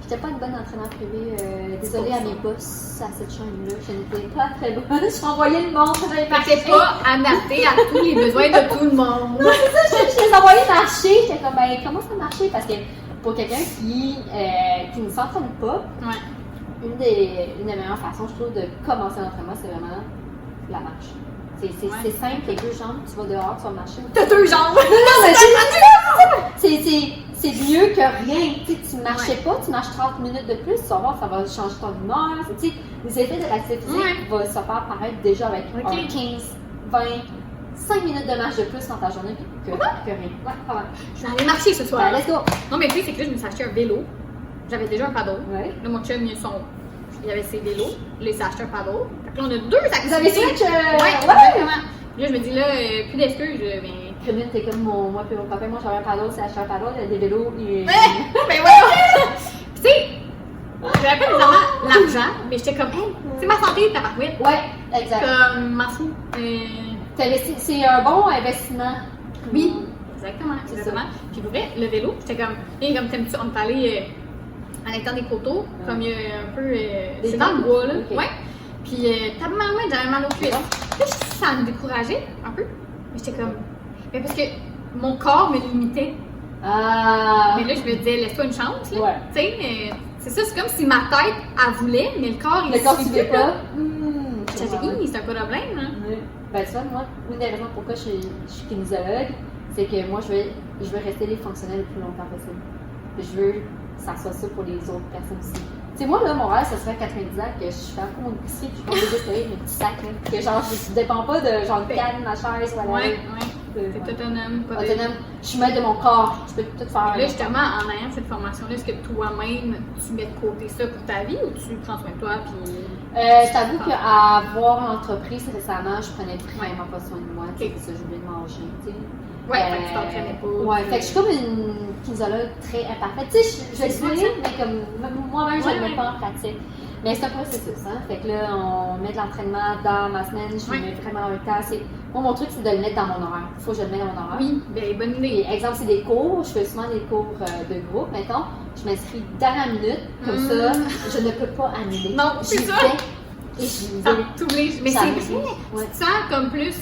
J'étais pas une bonne entraîneur privée. Désolée à mes boss à cette chaîne-là. Je n'étais pas très bonne. Je renvoyais le monde. J'étais pas adaptée à tous les besoins de tout le monde. Non, c'est ça. Je les envoyais marcher. J'étais comme, ben, comment ça marchait? Parce que pour quelqu'un qui ne s'entraîne pas, une des meilleures façons, je trouve, de commencer l'entraînement, c'est vraiment la marche. C'est simple, les 2 jambes, tu vas dehors, tu vas marcher. T'as 2 jambes! Non, mais c'est mieux que rien. Tu ne marchais pas, tu marches 30 minutes de plus, tu vas voir, ça va changer ton humeur. Les effets de l'activité physique vont se faire paraître déjà avec 15, 20, 5 minutes de marche de plus dans ta journée que rien. Ouais, pas mal. Je vais aller marcher ce soir. Let's go! Non, mais tu sais, c'est que là, je me suis acheté un vélo. J'avais déjà un paddle. Là, mon chum, il avait ses vélos. Là, il s'est acheté un paddle. Fait que là, on a 2 activités. Vous avez switch? Exactement. Là, je me dis, là, plus d'excuses, mais. Crémine, t'es comme moi et mon copain. Moi, j'avais un paddle, c'est acheté un paddle, il y a des vélos. Mais ouais! Tu sais, j'avais pas nécessairement l'argent, mais j'étais comme, hey, c'est ma santé, ta parouette. Ouais, exact. Comme, m'en fous. C'est un bon investissement. Oui, exactement. Puis pour vrai, le vélo, j'étais comme, comme t'aimes-tu, on est allé à l'intérieur des coteaux, comme il y a un peu. C'est dans le bois, là. Ouais. Puis, t'as mal, j'avais mal aux cuisses. Là, ça me décourageait un peu. Mais j'étais comme. Mais parce que mon corps me limitait. Mais là, je me disais, laisse-toi une chance, là. Tu sais, c'est ça, c'est comme si ma tête, elle voulait, mais le corps, il ne suivait pas. J'ai dit, c'est un problème, hein. Ben, tu vois, moi, une des raisons pourquoi je suis kinésiologue, c'est que moi, je veux rester fonctionnelle le plus longtemps possible. Je veux que ça soit ça pour les autres personnes aussi. Tu sais, moi, là, mon rêve, ça serait 90 ans que je fais un peu mon épicerie, puis je prends des bouteilles, mes petits sacs, là. Que genre, je ne dépends pas de genre de canne, ma chaise, voilà. T'es autonome. Autonome. Je suis maître de mon corps, je peux tout faire. Là, justement, en ayant cette formation-là, est-ce que toi-même, tu mets de côté ça pour ta vie ou tu prends soin de toi? Puis... je t'avoue qu'à avoir l'entreprise récemment, je prenais vraiment pas soin de moi. C'est ça, j'ai oublié de manger, tu sais. Ouais, fait que tu t'entraînais pas. Ouais, fait que je suis comme une kinésiologue très imparfaite. Tu sais, je le sais, mais comme moi-même, je ne le mets pas en pratique. Mais c'est un processus, hein. Fait que là, on met de l'entraînement dans ma semaine, je mets vraiment un temps. Moi, mon truc, c'est de le mettre dans mon horaire. Il faut que je le mette dans mon horaire. Oui, bien, bonne idée. Exemple, c'est des cours. Je fais souvent des cours de groupe, mettons. Je m'inscris dernière minute, comme ça, je ne peux pas annuler. Non, c'est ça. Et je vais. T'oublies. Mais c'est vrai, tu te sens comme plus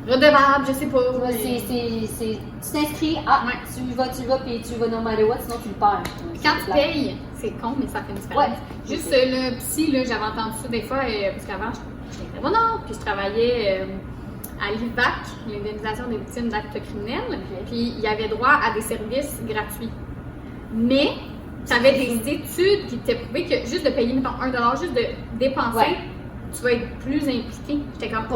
redevable, je sais pas. Tu t'inscris, tu vas, puis tu vas no matter what, sinon tu le perds. Quand tu payes, c'est con, mais ça fait une différence. Juste le psy, là, j'avais entendu ça des fois, parce qu'avant, j'étais au Nord, puis je travaillais à l'IVAC, l'Indemnisation des victimes d'actes criminels, puis il y avait droit à des services gratuits. Mais, tu avais des études qui t'ont prouvé que juste de payer, mettons, $1, juste de dépenser, tu vas être plus impliqué. J'étais comme,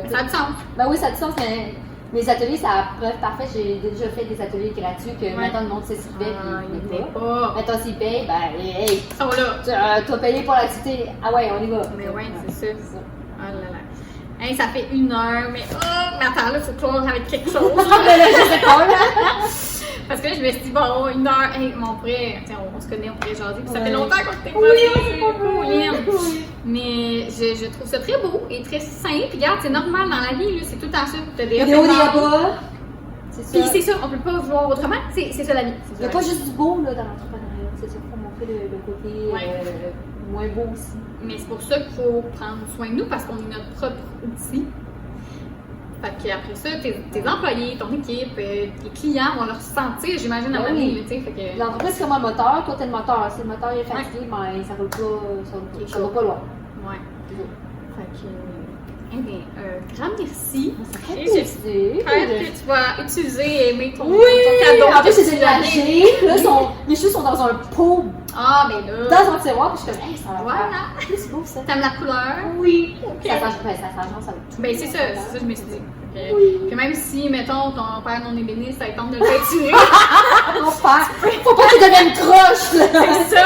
ça a du sens. Ben oui, ça a du sens, mais mes ateliers, c'est la preuve parfaite. J'ai déjà fait des ateliers gratuits que maintenant le monde s'inscrivait et il pas. Maintenant, s'ils payent, ben, hey, ils sont là. Tu as payé pour l'activité. Ah ouais, on y va. Mais ouais, c'est ça. Oh là là. Hey, ça fait 1 heure, mais attends, là, faut clore avec quelque chose. Mais là, je sais pas, là. Parce que là, je me suis dit, bon, 1 heure, hey, on pourrait, on se connaît, on pourrait jaser. Puis ça fait longtemps qu'on s'était pas vu. Mais je trouve ça très beau et très simple. Puis regarde, c'est normal dans la vie, là, c'est tout le temps ça. T'as des hauts et des bas. C'est Puis ça. c'est ça, on peut pas voir autrement. C'est ça la vie. Il n'y a pas juste du beau là, dans l'entrepreneuriat. C'est ça, il faut montrer le côté Ouais. moins beau aussi. Mais c'est pour ça qu'il faut prendre soin de nous parce qu'on est notre propre outil. Fait qu'après ça, tes employés, ton équipe, les clients vont le ressentir, j'imagine, à un moment donné, tu sais. Fait que... L'entreprise, c'est comme un moteur. Toi, t'es le moteur. Si le moteur est fatigué, ben, ça roule pas, ça va pas loin. Ouais. Fait que... Eh bien, grand merci. Ça fait Et plaisir. j'espère que tu vas utiliser et aimer ton, Oui! ton cadeau. En plus, que c'est tu as donné. déménagé. Là, mes cheveux sont dans un pot, Ah, mais là... dans un tiroir. Puis je suis comme, hey, ça va Voilà. faire plus beau, ça. T'aimes la couleur? Oui. Ok. Ça change, ça va tout. Ben, c'est ça que je me suis dit. Que même si, mettons, ton père non ébéniste, ça tente de le peinturer, Faut pas qu'il devienne croche, là. c'est ça,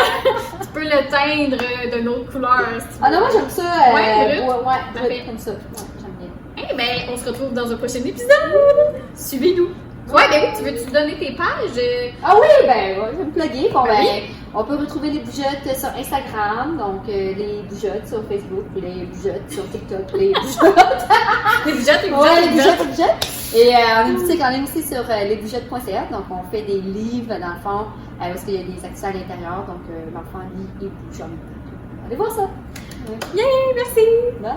tu peux le teindre d'une autre couleur. Si tu veux. Ah non, moi, j'aime ça. Ouais, ouais, comme ça. Ouais, j'aime bien. Eh ben, on se retrouve dans un prochain épisode. Suivez-nous. Ouais, ben oui, tu veux-tu donner tes pages? Ah oui, ben, ouais, je vais me plugger. Bon, Ben ben, oui. on peut retrouver les bougeottes sur Instagram, donc les bougeottes sur Facebook, puis les bougeottes sur TikTok, les bougeottes. Les budgets, Ouais, les bougeottes. Et on a une boutique en ligne aussi sur lesbougeottes.ca, donc on fait des livres, dans le fond, parce qu'il y a des accès à l'intérieur, donc l'enfant lit et bouge en même temps. Allez voir ça. Yay, merci. Bye.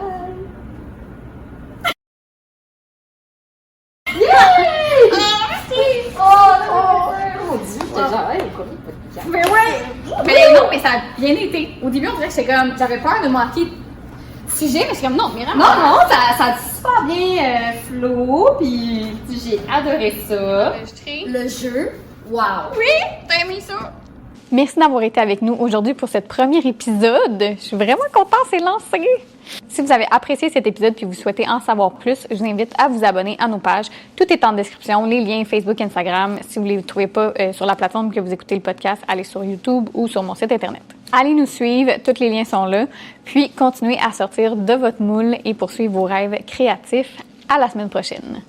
Merci. Oh, Dieu, j'étais genre, hey, pourquoi il y a pas de piquant? Mais ouais. Mais non, mais ça a bien été. Au début, on dirait que j'étais comme, j'avais peur de manquer de sujet, mais je suis comme, non, mais vraiment. Non, ça a dit super bien Flo, puis j'ai adoré ça. Enregistré. Le jeu, wow! Oui, t'as aimé ça? Merci d'avoir été avec nous aujourd'hui pour ce premier épisode. Je suis vraiment contente, c'est lancé. Si vous avez apprécié cet épisode puis vous souhaitez en savoir plus, je vous invite à vous abonner à nos pages. Tout est en description, les liens Facebook, Instagram. Si vous ne les trouvez pas sur la plateforme que vous écoutez le podcast, allez sur YouTube ou sur mon site Internet. Allez nous suivre, tous les liens sont là. Puis continuez à sortir de votre moule et poursuivre vos rêves créatifs. À la semaine prochaine.